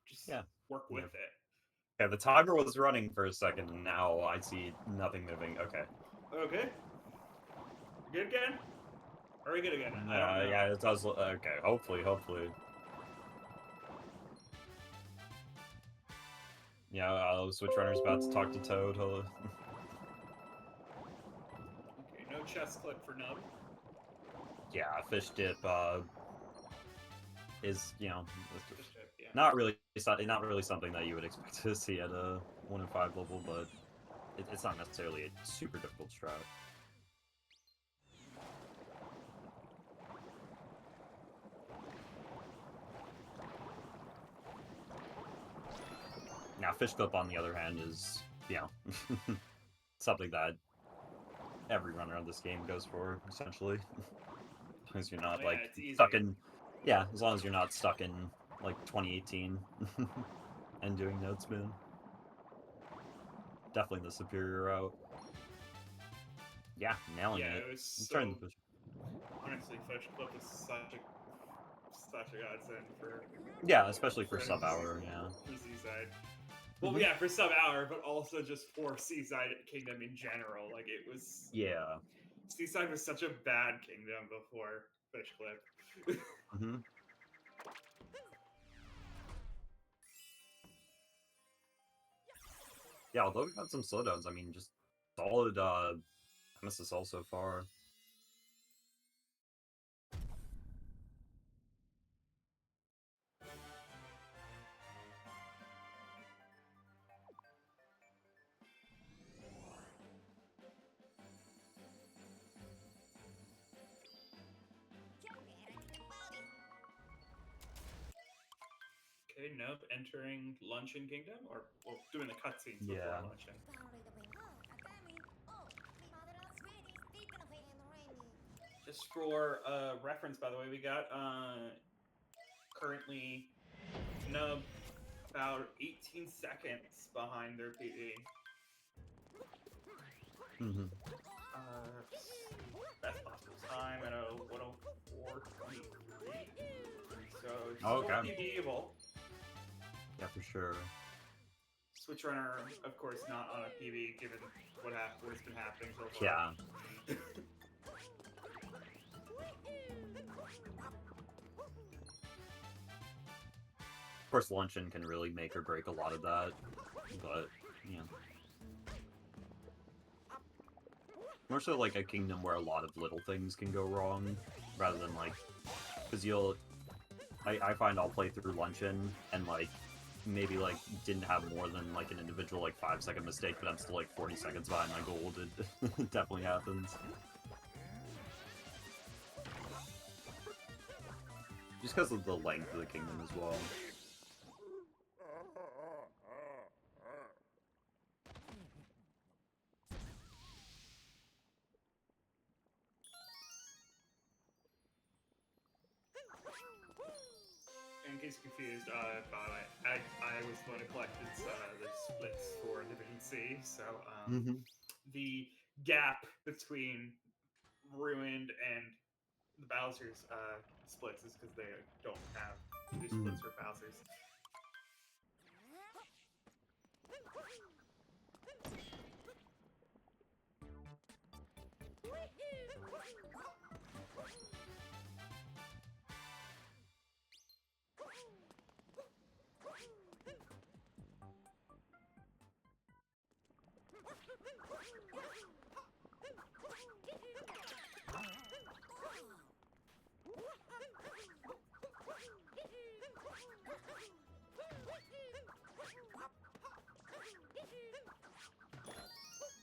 Speaker 1: Just
Speaker 2: Yeah.
Speaker 1: work
Speaker 2: Yeah.
Speaker 1: with it.
Speaker 2: Okay, the timer was running for a second, and now I see nothing moving. Okay.
Speaker 1: Okay. Good again? Are we good again? I don't know.
Speaker 2: Yeah, it does. Okay, hopefully. Yeah, Switch Runner's about to talk to Toad. Hello.
Speaker 1: Okay, no chest clip for Nub.
Speaker 2: Yeah, Fish Dip is
Speaker 1: Just yeah.
Speaker 2: not really something that you would expect to see at a 1 in 5 level, but it's not necessarily a super difficult strat. Now, Fish Clip, on the other hand, is something that every runner on this game goes for, essentially. As long as you're not
Speaker 1: Oh, yeah,
Speaker 2: like
Speaker 1: it's easy.
Speaker 2: stuck in, yeah, as long as you're not stuck in like 2018 and doing Node Spoon. Definitely the superior route. Yeah, nailing
Speaker 1: Yeah,
Speaker 2: it.
Speaker 1: it was
Speaker 2: Trying
Speaker 1: so.
Speaker 2: to
Speaker 1: Honestly, Fish Clip was such a godsend for
Speaker 2: Yeah, especially for
Speaker 1: for
Speaker 2: sub hour. Yeah.
Speaker 1: for Seaside. Well,
Speaker 2: Hmm.
Speaker 1: yeah, for sub hour, but also just for Seaside Kingdom in general. Like it was.
Speaker 2: Yeah.
Speaker 1: Seaside was such a bad kingdom before Fish Clip.
Speaker 2: Hmm. Yeah, although we've had some slowdowns, I mean, just solid MSSL so far.
Speaker 1: Okay, Nub entering Luncheon Kingdom, or well, doing the cutscenes before
Speaker 2: Yeah.
Speaker 1: Luncheon. Just for reference, by the way, we got currently Nub about 18 seconds behind their PB.
Speaker 2: Hmm.
Speaker 1: Best possible time at a 104.23. So
Speaker 2: Oh,
Speaker 1: still
Speaker 2: okay.
Speaker 1: PBable.
Speaker 2: Yeah, for sure.
Speaker 1: Switch Runner, of course, not on a PB given what has been happening so far.
Speaker 2: Yeah. Of course, Luncheon can really make or break a lot of that, but yeah. More so like a kingdom where a lot of little things can go wrong, rather than like, because I find I'll play through Luncheon and like maybe like didn't have more than like an individual like 5-second mistake, but I'm still like 40 seconds behind my goal. It definitely happens. Just because of the length of the kingdom as well.
Speaker 1: In case you're confused, I was the one who collected the splits for Division C, so
Speaker 2: Mm-hmm.
Speaker 1: the gap between Ruined and the Bowser's splits is because they don't have two splits for Bowser's.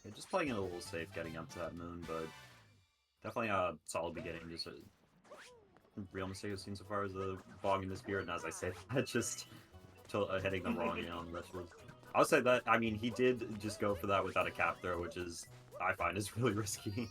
Speaker 2: Yeah, just playing it a little safe getting up to that moon, but definitely a solid beginning. Just a real mistake I've seen so far is the bog in the spirit, and as I say that, just hitting the wrong on this was. I'll say that, I mean, he did just go for that without a cap throw, which is, I find, is really risky.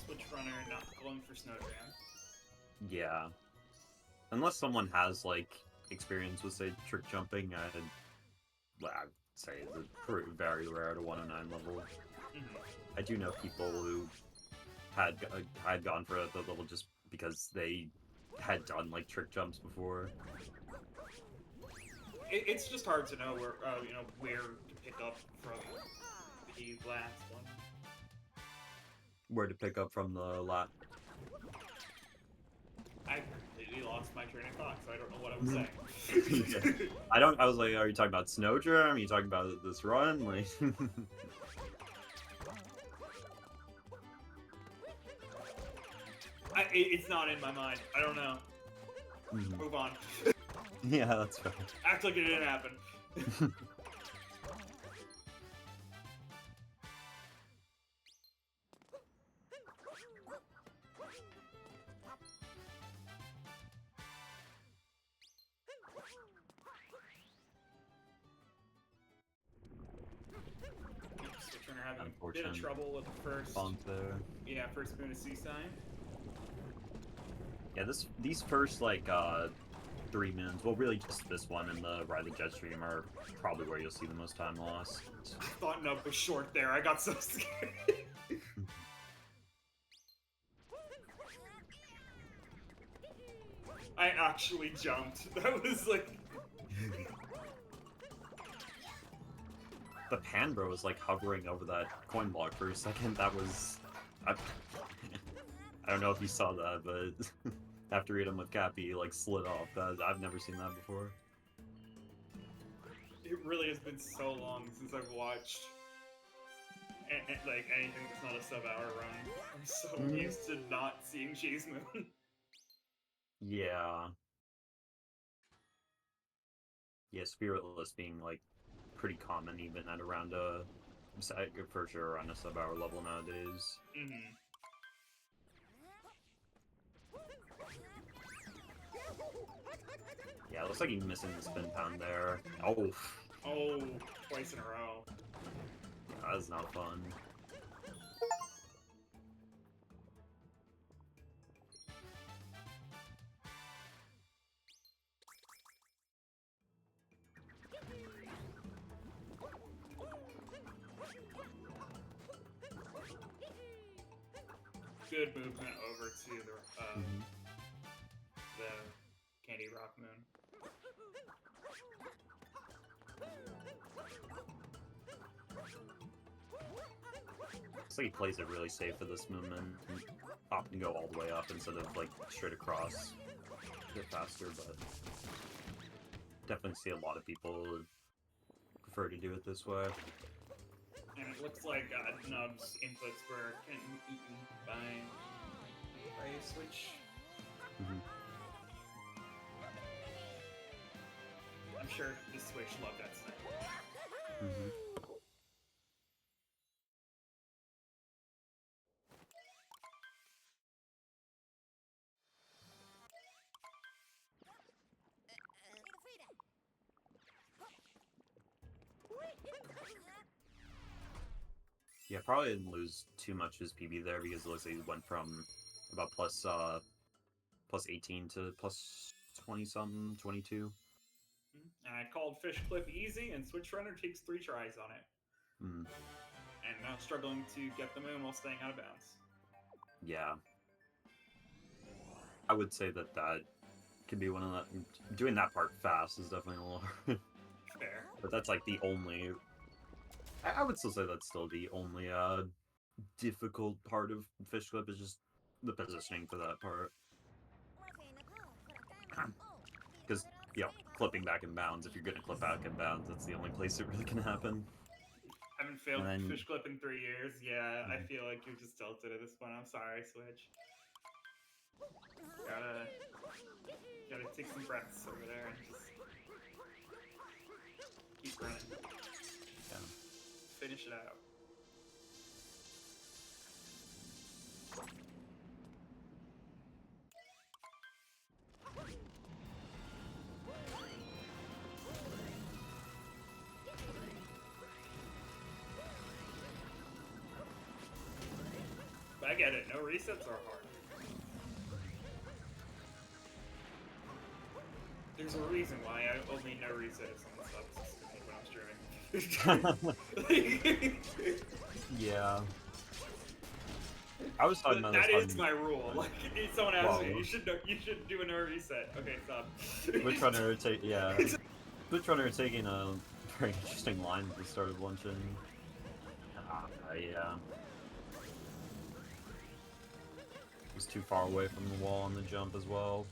Speaker 1: Switch runner not going for Snow Jam.
Speaker 2: Yeah. Unless someone has, like, experience with, say, trick jumping, I'd say it's very rare to 109 level. I do know people who had gone for the level just because they had done, like, trick jumps before.
Speaker 1: It's just hard to know where where to pick up from the last one.
Speaker 2: Where to pick up from the lap.
Speaker 1: I completely lost my train of thought, so I don't know what I was saying.
Speaker 2: Yeah. I was like, are you talking about Snowdrum? Are you talking about this run? Like...
Speaker 1: It's not in my mind. I don't know. Move on.
Speaker 2: Yeah, that's fair.
Speaker 1: Act like it didn't happen. Switchrunner having a bit of trouble with the first.
Speaker 2: There.
Speaker 1: Yeah, first moon of Sea Sign.
Speaker 2: Yeah, these first like 3 moons, well, really just this one and the Ride the Jetstream are probably where you'll see the most time loss.
Speaker 1: I thought Nub was short there. I got so scared. I actually jumped. That was like...
Speaker 2: The Panbro was like hovering over that coin block for a second. That was... I don't know if you saw that, but after hitting him with Cappy, he like slid off. I've never seen that before.
Speaker 1: It really has been so long since I've watched like anything that's not a sub-hour run. I'm so used to not seeing Cheese Moon.
Speaker 2: Yeah. Yeah, Spiritless being like pretty common even at around for sure around a sub-hour level nowadays. Yeah, it looks like he's missing the spin pound there. Oh.
Speaker 1: Oh, twice in a row.
Speaker 2: Yeah, that's not fun.
Speaker 1: Good movement over to the Candy Rock Moon.
Speaker 2: Looks like he plays it really safe for this movement. Opt and go all the way up instead of like straight across. A bit faster, but definitely see a lot of people prefer to do it this way.
Speaker 1: And it looks like Nub's inputs were eaten by a switch. I'm sure the Switch loved that snipe.
Speaker 2: Yeah, probably didn't lose too much his PB there because it looks like he went from about plus 18 to plus 20 something, 22.
Speaker 1: And I called Fish Cliff easy, and Switch Runner takes 3 tries on it. And now struggling to get the moon while staying out of bounds.
Speaker 2: Yeah. I would say that could be one of the... Doing that part fast is definitely a little hard.
Speaker 1: Fair.
Speaker 2: But that's like the only... I would still say that's still the only difficult part of Fish Clip is just the positioning for that part. Because, you know, clipping back in bounds, if you're going to clip back in bounds, that's the only place it really can happen.
Speaker 1: Haven't failed
Speaker 2: And then
Speaker 1: fish clip in 3 years. Yeah, I
Speaker 2: Mhm.
Speaker 1: feel like you're just tilted at this point. I'm sorry, Switch. Gotta take some breaths over there and just keep running.
Speaker 2: Yeah.
Speaker 1: Finish it out. But I get it. No resets are hard. There's a reason why I only no resets on subs when I'm streaming.
Speaker 2: Yeah. I was talking
Speaker 1: But
Speaker 2: about
Speaker 1: that
Speaker 2: this
Speaker 1: is
Speaker 2: on
Speaker 1: my rule. Like, if someone asks me,
Speaker 2: Whoa.
Speaker 1: you should do a no reset. Okay, stop.
Speaker 2: Which runner are Which runner are taking a very interesting line at the start of luncheon. Yeah. Was too far away from the wall on the jump as well.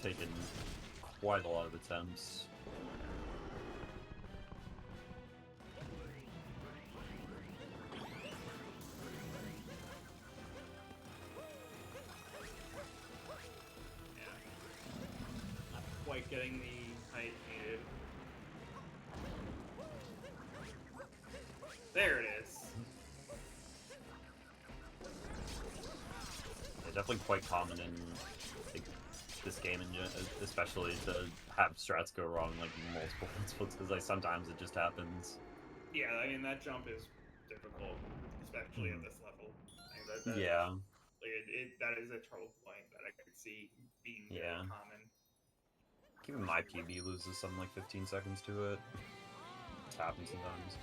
Speaker 2: Taken quite a lot of attempts.
Speaker 1: Not quite getting the height needed. There it is.
Speaker 2: Yeah, definitely quite common in like, this game, especially to have strats go wrong like multiple splits, because like sometimes it just happens.
Speaker 1: Yeah, I mean that jump is difficult, especially at this level.
Speaker 2: Yeah.
Speaker 1: That is a trouble point that I could see being very
Speaker 2: Yeah.
Speaker 1: common.
Speaker 2: Even my PB loses something like 15 seconds to it. It's happened sometimes.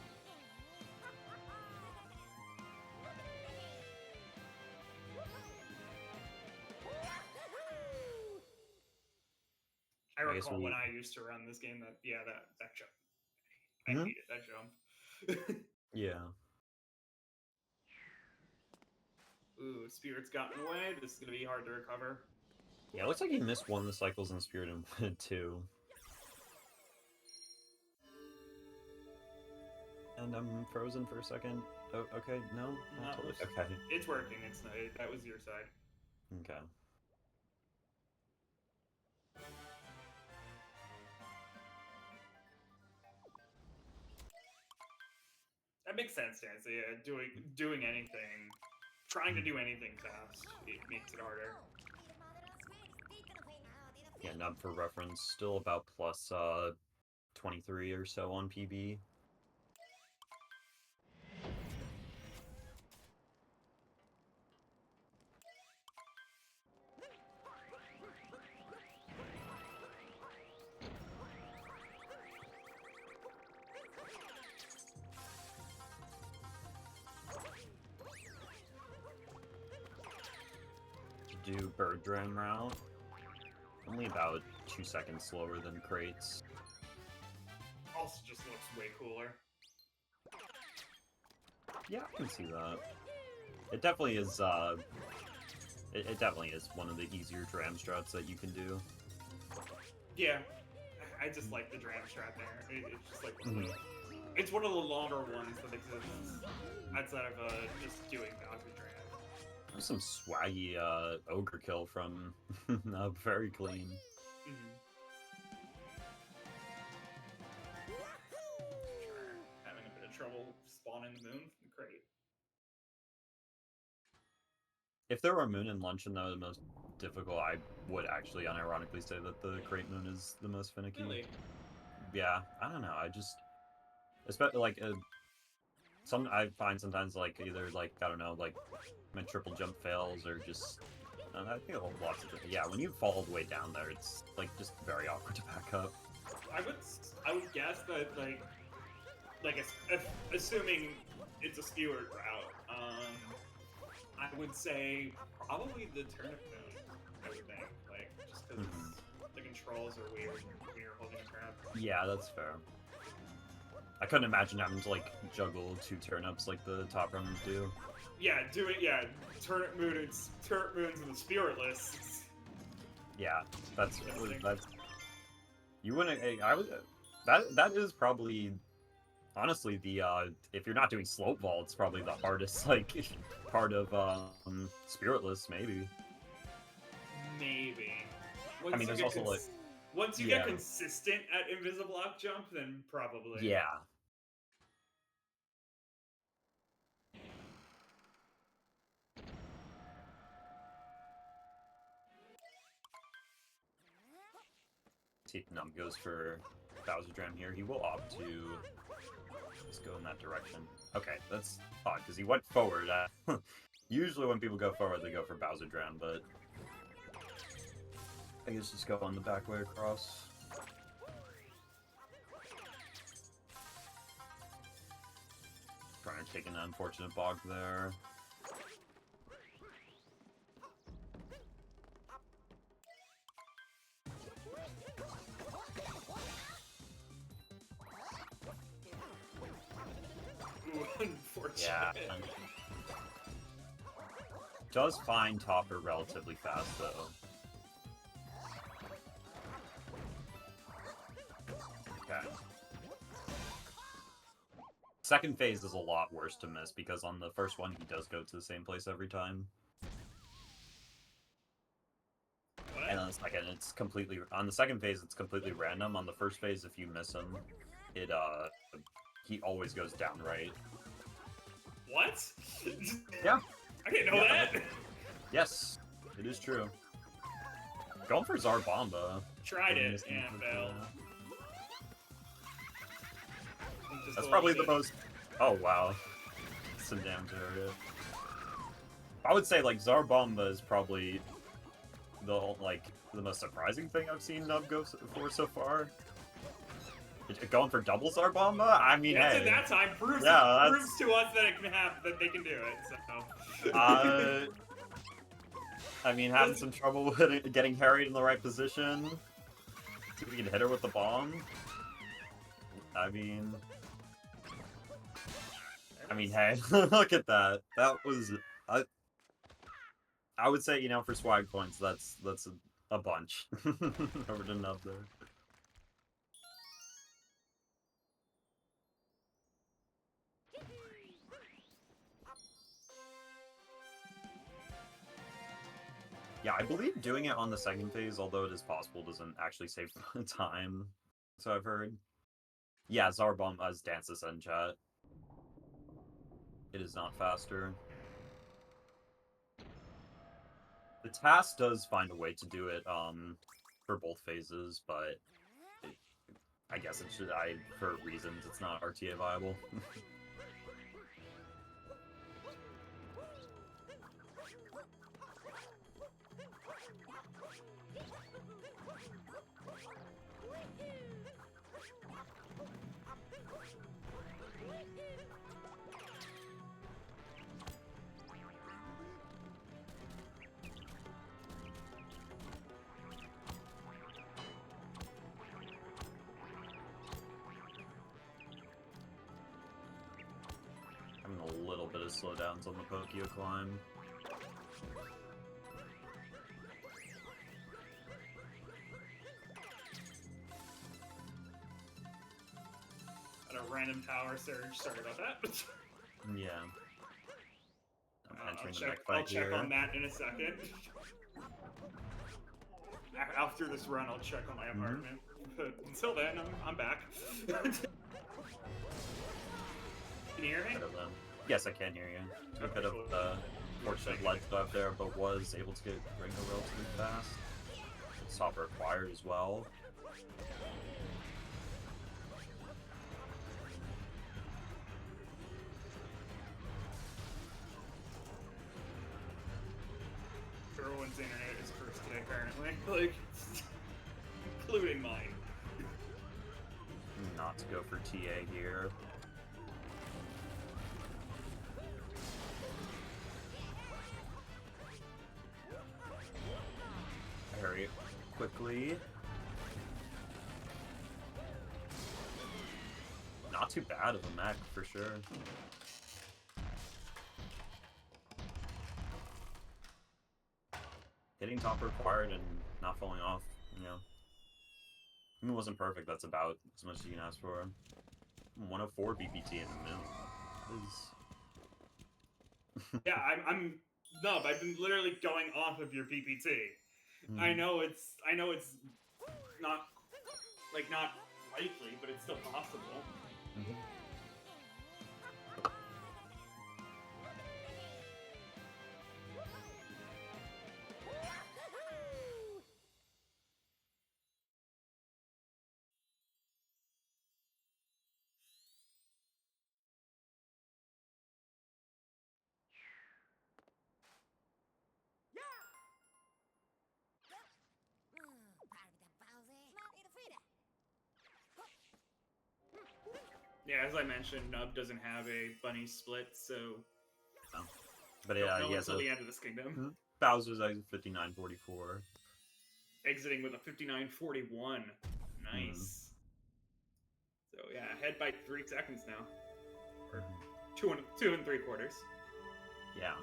Speaker 1: I recall when I used to run this game that jump. I hated that jump.
Speaker 2: Yeah.
Speaker 1: Ooh, Spirit's gotten away. This is gonna be hard to recover.
Speaker 2: Yeah, it looks like he missed one of the cycles in Spirit and win two. And I'm frozen for a second. Oh, okay, no? Not totally. Okay.
Speaker 1: It's working. That was your side.
Speaker 2: Okay.
Speaker 1: That makes sense, Nancy. Yeah, doing anything, trying to do anything fast, it makes it harder.
Speaker 2: Yeah, nub for reference, still about plus 23 or so on PB. To do bird drone route, only about 2 seconds slower than crates.
Speaker 1: Also, just looks way cooler.
Speaker 2: Yeah, I can see that. It definitely is. It definitely is one of the easier dram strats that you can do.
Speaker 1: Yeah, I just like the dram strat there. It's just like it's one of the longer ones that exists outside of just doing Valkyrie dram.
Speaker 2: There's some swaggy ogre kill from Nub, very clean.
Speaker 1: Sure, having a bit of trouble spawning the moon from the crate.
Speaker 2: If there were moon and luncheon, though, the most difficult, I would actually unironically say that the crate moon is the most finicky.
Speaker 1: Really?
Speaker 2: Yeah, I don't know. I just, especially like I find sometimes like either like I don't know, like my triple jump fails or just I think lots of different. Yeah, when you fall all the way down there, it's like just very awkward to back up.
Speaker 1: I would guess that assuming it's a skewered route, I would say probably the turnip moon. I would think, like, just because the controls are weird when you're holding a crab.
Speaker 2: Yeah, that's fair. I couldn't imagine having to like juggle 2 turnips like the top runners do.
Speaker 1: Turnip moons and the spiritless.
Speaker 2: Yeah, that's
Speaker 1: Interesting.
Speaker 2: you wouldn't. I would. That is probably honestly the if you're not doing slope vault, it's probably the hardest like part of spiritless maybe.
Speaker 1: Maybe.
Speaker 2: I mean, there's also like
Speaker 1: Once you get
Speaker 2: yeah
Speaker 1: consistent at invisible block jump, then probably.
Speaker 2: yeah. See if Num goes for Bowser Dram here. He will opt to just go in that direction. Okay, that's odd because he went forward. Usually when people go forward, they go for Bowser Dram, but I guess just go on the back way across. Trying to take an unfortunate bog there.
Speaker 1: Ooh, unfortunate.
Speaker 2: Yeah. Does find Topper relatively fast though. Okay. Second phase is a lot worse to miss because on the first one he does go to the same place every time.
Speaker 1: What?
Speaker 2: And on the second it's completely on the second phase it's completely random. On the first phase if you miss him, it he always goes down right.
Speaker 1: What?
Speaker 2: Yeah.
Speaker 1: I didn't know that.
Speaker 2: Yes, it is true. Going for Zarbomba.
Speaker 1: Tried it and failed.
Speaker 2: That's probably the most. Oh wow, some damage area. I would say like Zarbomba is probably the most surprising thing I've seen Nub go for so far. Going for double Zarbomba? I mean,
Speaker 1: yes,
Speaker 2: hey.
Speaker 1: at that time proves to us that it can happen, that they can do it. So.
Speaker 2: I mean, having some trouble with it, getting harried in the right position. See if we can hit her with the bomb. I mean, hey, look at that. That was, I would say, for swag points, that's a bunch. Over to Nub there. Yeah, I believe doing it on the second phase, although it is possible, doesn't actually save time. So I've heard. Yeah, Zarbomba's Dance this in chat. It is not faster. The task does find a way to do it for both phases, but I guess it should. For reasons, it's not RTA viable. Having a little bit of slowdowns on the Pokio climb.
Speaker 1: At a random power surge. Sorry about that.
Speaker 2: Yeah. I'm entering the next
Speaker 1: I'll
Speaker 2: fight
Speaker 1: check
Speaker 2: here.
Speaker 1: on that in a second. After this run, I'll check on my apartment. But until then, I'm back. Can you hear me?
Speaker 2: Yes, I can hear you. A bit of fortunate ledge up there, but was able to get Ringo relatively fast. Stopper acquired as well.
Speaker 1: Everyone's internet is cursed today, apparently. Like, including mine.
Speaker 2: Not to go for TA here. Hurry quickly. Not too bad of a mech for sure. getting top required and not falling off, you know. It wasn't perfect, that's about as much as you can ask for. 104 BPT in the middle.
Speaker 1: Yeah, I'm no, I've been literally going off of your PPT. I know it's not not likely, but it's still possible. Yeah, as I mentioned, Nub doesn't have a bunny split, so
Speaker 2: no. But yeah,
Speaker 1: no until the end of this kingdom.
Speaker 2: Bowser's exit 59.44.
Speaker 1: Exiting with a 59.41. Nice. So yeah, ahead by 3 seconds now. Or 2 and 3/4.
Speaker 2: Yeah.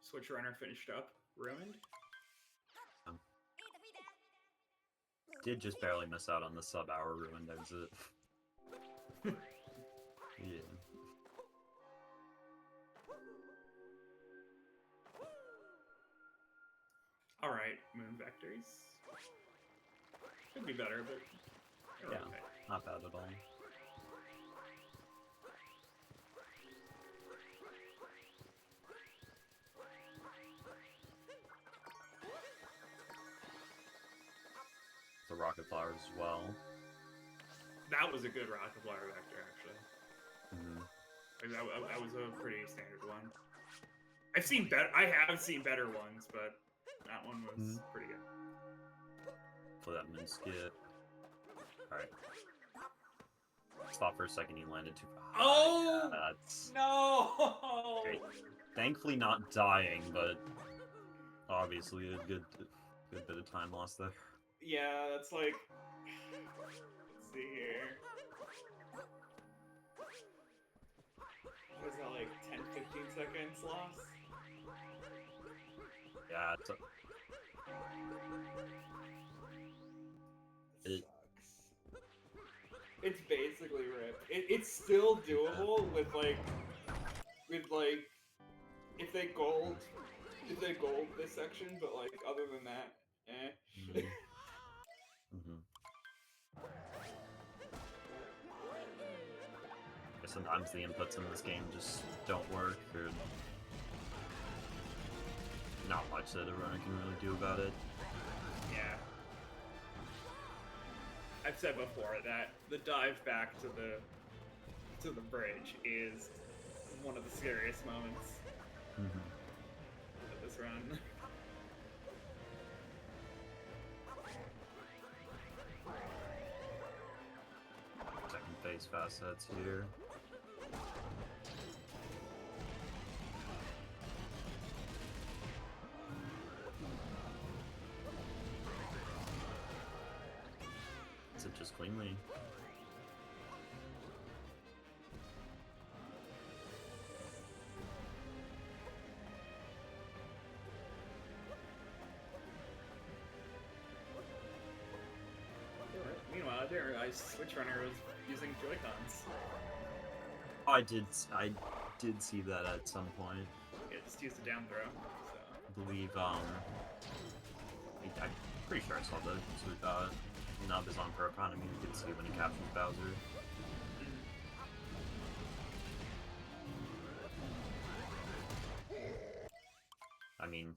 Speaker 1: Switch runner finished up. Ruined.
Speaker 2: Did just barely miss out on the sub-hour ruined exit. Yeah.
Speaker 1: Alright, moon vectors. Could be better, but
Speaker 2: yeah,
Speaker 1: okay.
Speaker 2: Not bad at all. The rocket flowers as well.
Speaker 1: That was a good rocket flower vector, actually. That was a pretty standard one. I've seen better. I have seen better ones, but that one was pretty good.
Speaker 2: For that min skip. Alright. Stop for a second, he landed too far.
Speaker 1: Oh!
Speaker 2: Yeah, that's...
Speaker 1: No!
Speaker 2: Great. Thankfully not dying, but obviously a good bit of time lost there.
Speaker 1: Yeah, that's like... Let's see here. Was that like 10, 15 seconds lost?
Speaker 2: Yeah, it's
Speaker 1: It sucks. It's basically ripped. It's still doable with like if they gold this section, but like other than that, eh.
Speaker 2: Sometimes the inputs in this game just don't work, or not much that a runner can really do about it.
Speaker 1: Yeah. I've said before that the dive back to the bridge is one of the scariest moments of this run.
Speaker 2: Second phase fast sets here. Is it just cleanly?
Speaker 1: Meanwhile, there, Switch Runner was using Joy-Cons.
Speaker 2: I did see that at some point.
Speaker 1: Yeah, just used a down throw. So.
Speaker 2: I believe, I'm pretty sure I saw the Nub is on Pro Economy. You can see when he captures Bowser. I mean,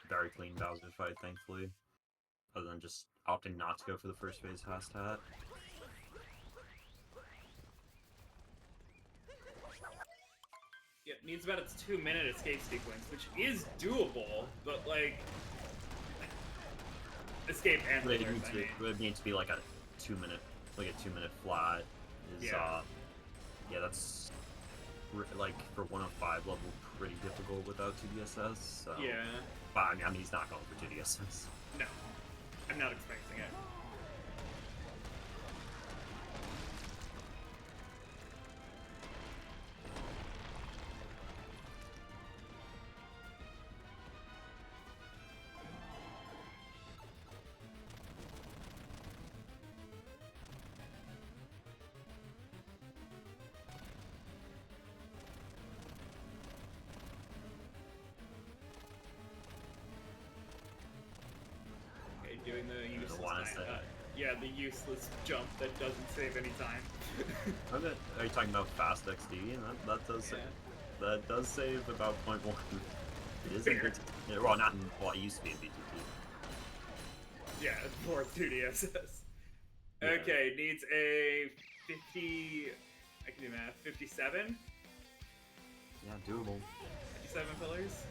Speaker 2: very clean Bowser fight, thankfully. Other than just opting not to go for the first phase fast hat.
Speaker 1: Yeah, needs about its 2-minute escape sequence, which is doable, but like escape and
Speaker 2: But
Speaker 1: pillars, I mean.
Speaker 2: it needs to be like a 2-minute, like a 2-minute flat. Is yeah, that's like for 105 level pretty difficult without 2DSS. So.
Speaker 1: Yeah.
Speaker 2: But I mean, he's not going for 2DSS.
Speaker 1: No, I'm not expecting it. Doing the useless yeah, the useless jump that doesn't save any time.
Speaker 2: Are you talking about fast XD? That does that does save about 0.1. It is in well, not in it used to be in BTT.
Speaker 1: Yeah, for 2DSS.
Speaker 2: Yeah.
Speaker 1: Okay, needs a 50. I can do math. 57.
Speaker 2: Yeah, doable.
Speaker 1: 57 pillars.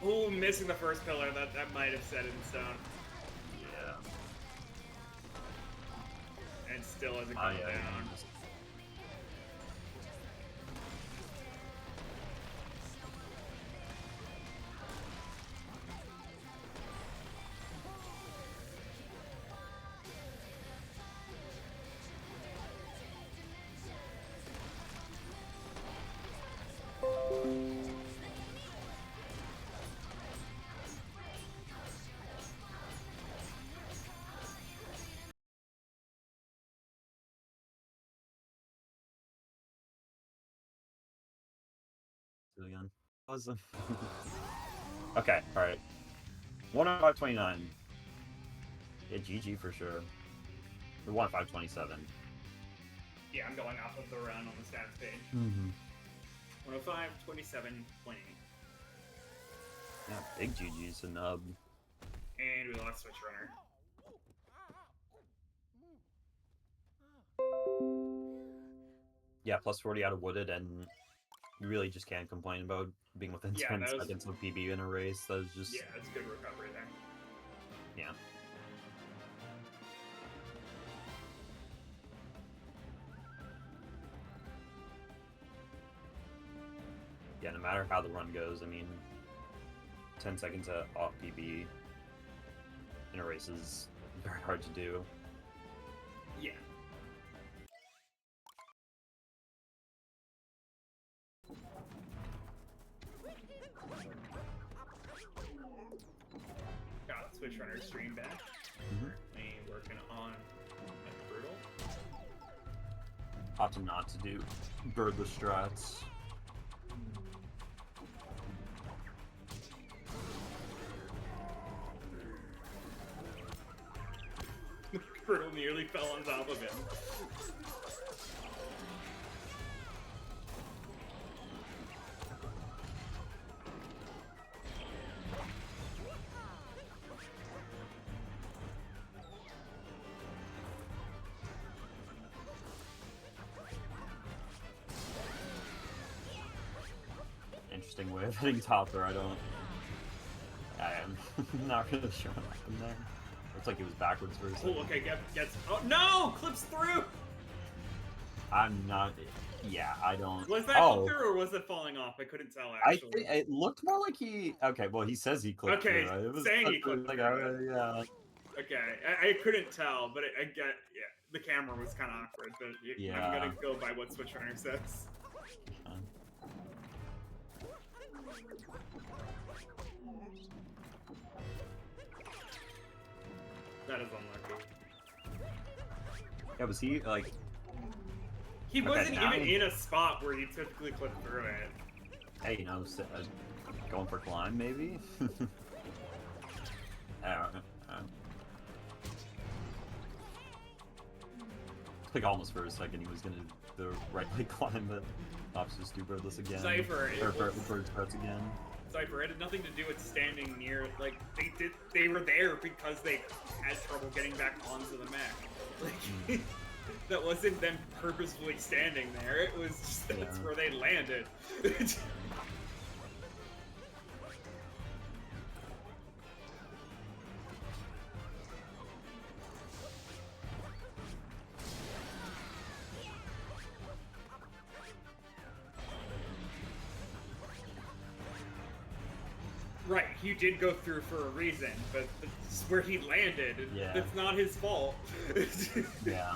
Speaker 1: Oh, missing the first pillar. That might have set it in stone.
Speaker 2: Yeah.
Speaker 1: And still hasn't come down.
Speaker 2: Again. Awesome. Okay, alright. 105.29. Yeah, GG for sure. Or 105.27.
Speaker 1: Yeah, I'm going off of the run on the stats page. 105.27.8.
Speaker 2: Yeah, big GG's to Nub.
Speaker 1: And we lost Switch Runner.
Speaker 2: Yeah, plus 40 out of Wooded, and you really just can't complain about being within 10 seconds of PB in a race. That was just...
Speaker 1: Yeah, it's good recovery there.
Speaker 2: Yeah. Yeah, no matter how the run goes, I mean, 10 seconds off PB in a race is very hard to do.
Speaker 1: Yeah. Got Switch Runner stream back. Currently working on Brutal.
Speaker 2: Opting not to do birdless strats.
Speaker 1: Brutal nearly fell on top of him.
Speaker 2: Interesting way of hitting topper. I am not really sure what happened there. Looks like it was backwards for a second.
Speaker 1: Oh, okay, gets. Oh no! Clips through.
Speaker 2: I'm not. Yeah, I don't.
Speaker 1: Was that clip through or was it falling off? I couldn't tell actually.
Speaker 2: I think it looked more like he. Okay, well he says he clipped through.
Speaker 1: Okay,
Speaker 2: It was
Speaker 1: saying he clipped
Speaker 2: like,
Speaker 1: through.
Speaker 2: yeah.
Speaker 1: Okay, I couldn't tell, but I get. Yeah, the camera was kind of awkward, but
Speaker 2: Yeah.
Speaker 1: I'm gonna go by what Switch Runner says. That is unlucky.
Speaker 2: Yeah, was he like?
Speaker 1: He wasn't even in a spot where you typically clip through it.
Speaker 2: Hey, you know, going for climb maybe. I don't know. Like almost for a second he was gonna do the right leg climb, but opts just do birdless again.
Speaker 1: Cypher,
Speaker 2: bird strats again.
Speaker 1: Cypher. It had nothing to do with standing near. Like they were there because they had trouble getting back onto the mech. Like that wasn't them purposefully standing there. It was just that's where they landed. Right, he did go through for a reason, but it's where he landed.
Speaker 2: Yeah.
Speaker 1: That's not his fault.
Speaker 2: Yeah.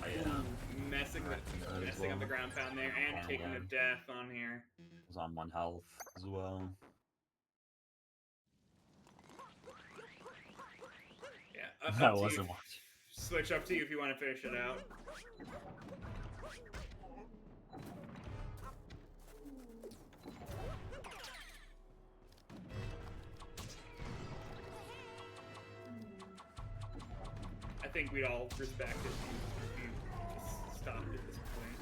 Speaker 2: Oh, yeah.
Speaker 1: Messing up the ground pound there and taking a death on here.
Speaker 2: Was on 1 health as well.
Speaker 1: Yeah,
Speaker 2: I wasn't watching.
Speaker 1: Switch up to you if you want to finish it out. I think we'd all respect it if you just stopped at this point.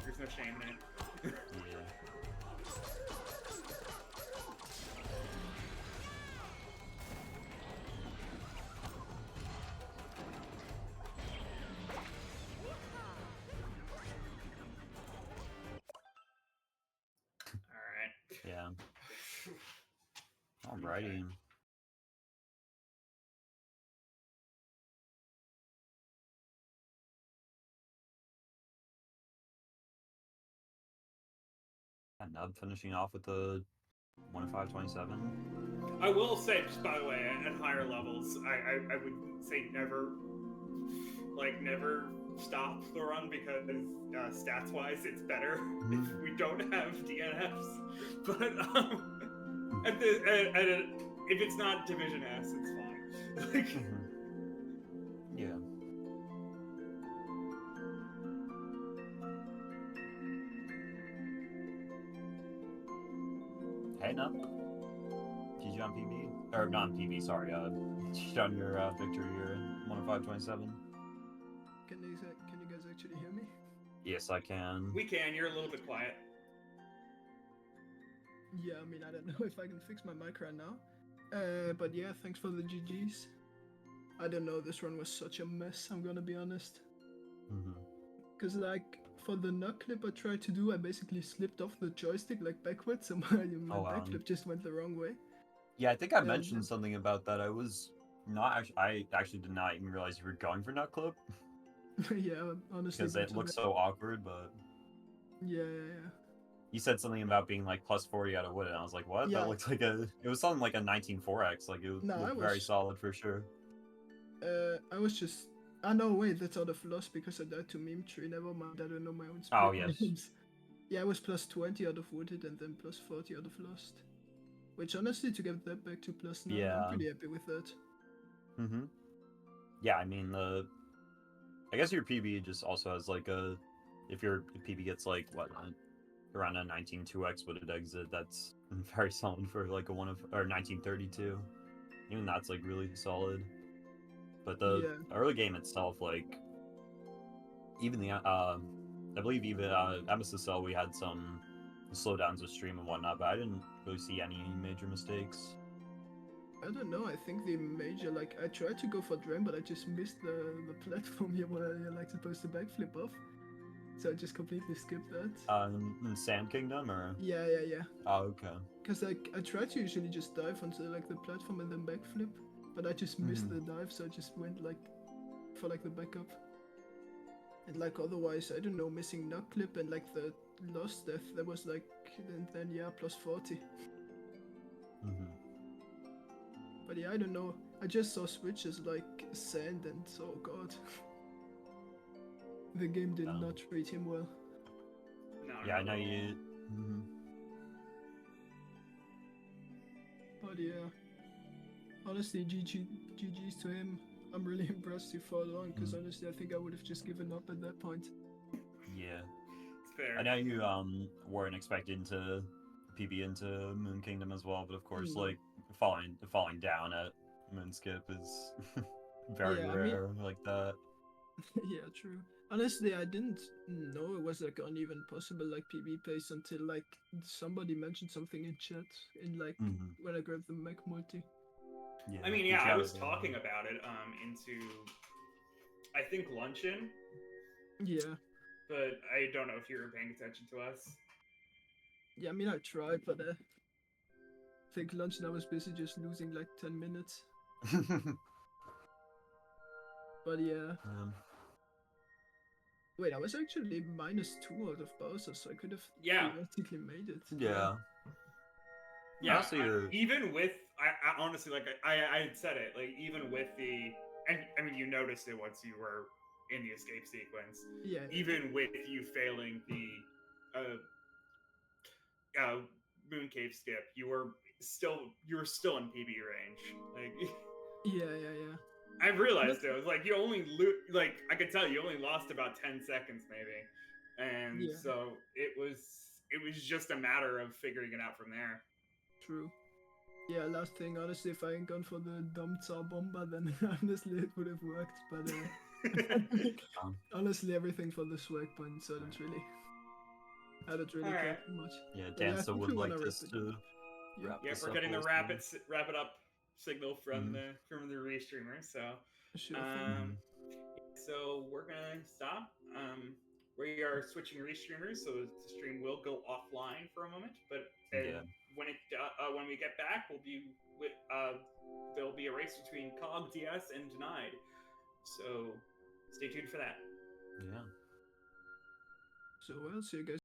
Speaker 1: There's no shame in it.
Speaker 2: Yeah.
Speaker 1: Alright.
Speaker 2: Yeah. Alrighty. Okay. Nub finishing off with the 1-5-27.
Speaker 1: I will say, just by the way, at higher levels, I would say never stop the run because stats-wise, it's better if we don't have DNFs. But if it's not Division S, it's fine. Like,
Speaker 2: yeah. Hey, no. GG on PB? Or not on PB, sorry. GG on your victory here in 1-5-27.
Speaker 3: Can you guys actually hear me?
Speaker 2: Yes, I can.
Speaker 1: We can. You're a little bit quiet.
Speaker 3: Yeah, I mean, I don't know if I can fix my mic right now. But yeah, thanks for the GGs. I don't know, this run was such a mess, I'm gonna be honest. Because, like, for the nut clip I tried to do, I basically slipped off the joystick, like, backwards, and my backflip just went the wrong way.
Speaker 2: Yeah, I think I mentioned something about that. I actually did not even realize you were going for nut clip.
Speaker 3: Yeah, honestly.
Speaker 2: Because it looks so awkward, but...
Speaker 3: Yeah.
Speaker 2: You said something about being like plus 40 out of wood, and I was like, what? Yeah. That looked like it was something like a 19.4x. Like, it looked very solid for sure.
Speaker 3: I was just... no, wait, that's out of loss because I died to meme tree. Never mind, I don't know my own
Speaker 2: split names.
Speaker 3: Yes. Yeah, I was plus 20 out of wooded and then plus 40 out of lost. Which, honestly, to get that back to plus 9, I'm pretty happy with that.
Speaker 2: Yeah, I mean, I guess your PB just also has like a... If your PB gets like, what, around a 19.2x wooded exit, that's very solid for like a 1932. Even that's like really solid. But the early game itself, like, even the I believe even MSSL we had some slowdowns with stream and whatnot, but I didn't really see any major mistakes.
Speaker 3: I don't know, I think the major, like, I tried to go for drain, but I just missed the platform here where you're like supposed to backflip off. So I just completely skipped that.
Speaker 2: In Sand Kingdom, or?
Speaker 3: Yeah.
Speaker 2: Oh, okay.
Speaker 3: Because like, I try to usually just dive onto like the platform and then backflip, but I just missed the dive, so I just went like for like the backup. And like otherwise, I don't know, missing nut clip and like the lost death, that was like, and then yeah, plus 40. But yeah, I don't know. I just saw switches like sand and oh god. The game did not treat him well.
Speaker 1: No,
Speaker 2: yeah, I know you...
Speaker 3: But yeah, honestly, GG's to him. I'm really impressed he fought on, because honestly, I think I would have just given up at that point.
Speaker 2: Yeah.
Speaker 1: It's fair.
Speaker 2: I know you weren't expecting to PB into Moon Kingdom as well, but of course, like, falling down at Moonskip is... very
Speaker 3: Yeah, I mean-
Speaker 2: rare like that.
Speaker 3: Yeah, true. Honestly, I didn't know it was like uneven possible like PB pace until like somebody mentioned something in chat in like
Speaker 2: Mhm.
Speaker 3: when I grabbed the Mac multi.
Speaker 2: Yeah.
Speaker 1: I mean,
Speaker 2: the
Speaker 1: yeah, I
Speaker 2: chat
Speaker 1: was
Speaker 2: was,
Speaker 1: talking about it into I think luncheon,
Speaker 3: Yeah.
Speaker 1: but I don't know if you were paying attention to us.
Speaker 3: Yeah, I mean I tried, but I think lunch and I was busy just losing like 10 minutes. But yeah. Wait, I was actually -2 out of Bowser, so I could have
Speaker 1: Yeah.
Speaker 3: theoretically made it.
Speaker 2: yeah.
Speaker 1: Yeah,
Speaker 2: Honestly,
Speaker 1: even with I honestly like I had said it like even with the and I mean you noticed it once you were in the escape sequence.
Speaker 3: Yeah.
Speaker 1: Even with you failing the moon cave skip, you were still in PB range. Like
Speaker 3: Yeah.
Speaker 1: I realized it. I was like you only like I could tell you only lost about 10 seconds maybe, and
Speaker 3: Yeah.
Speaker 1: so it was just a matter of figuring it out from there.
Speaker 3: True. Yeah, last thing, honestly, if I ain't gone for the dumb Tsar Bomber, then honestly it would have worked. But honestly, everything for the swag points, so I don't really care too much.
Speaker 2: Yeah,
Speaker 3: But yeah, I
Speaker 2: Dancer
Speaker 3: think
Speaker 2: would
Speaker 3: we
Speaker 2: like
Speaker 3: wanna
Speaker 2: this
Speaker 3: wrap it
Speaker 2: to
Speaker 3: up. Yeah.
Speaker 2: wrap
Speaker 1: Yep,
Speaker 2: this
Speaker 1: we're
Speaker 2: up.
Speaker 1: getting the
Speaker 2: also.
Speaker 1: wrap it up signal from the restreamer. So,
Speaker 3: Sure thing.
Speaker 1: so we're gonna stop. We are switching restreamers, so the stream will go offline for a moment. But when we get back, there'll be a race between Cog DS and Denied. So stay tuned for that.
Speaker 2: Yeah.
Speaker 3: So, well, see you guys.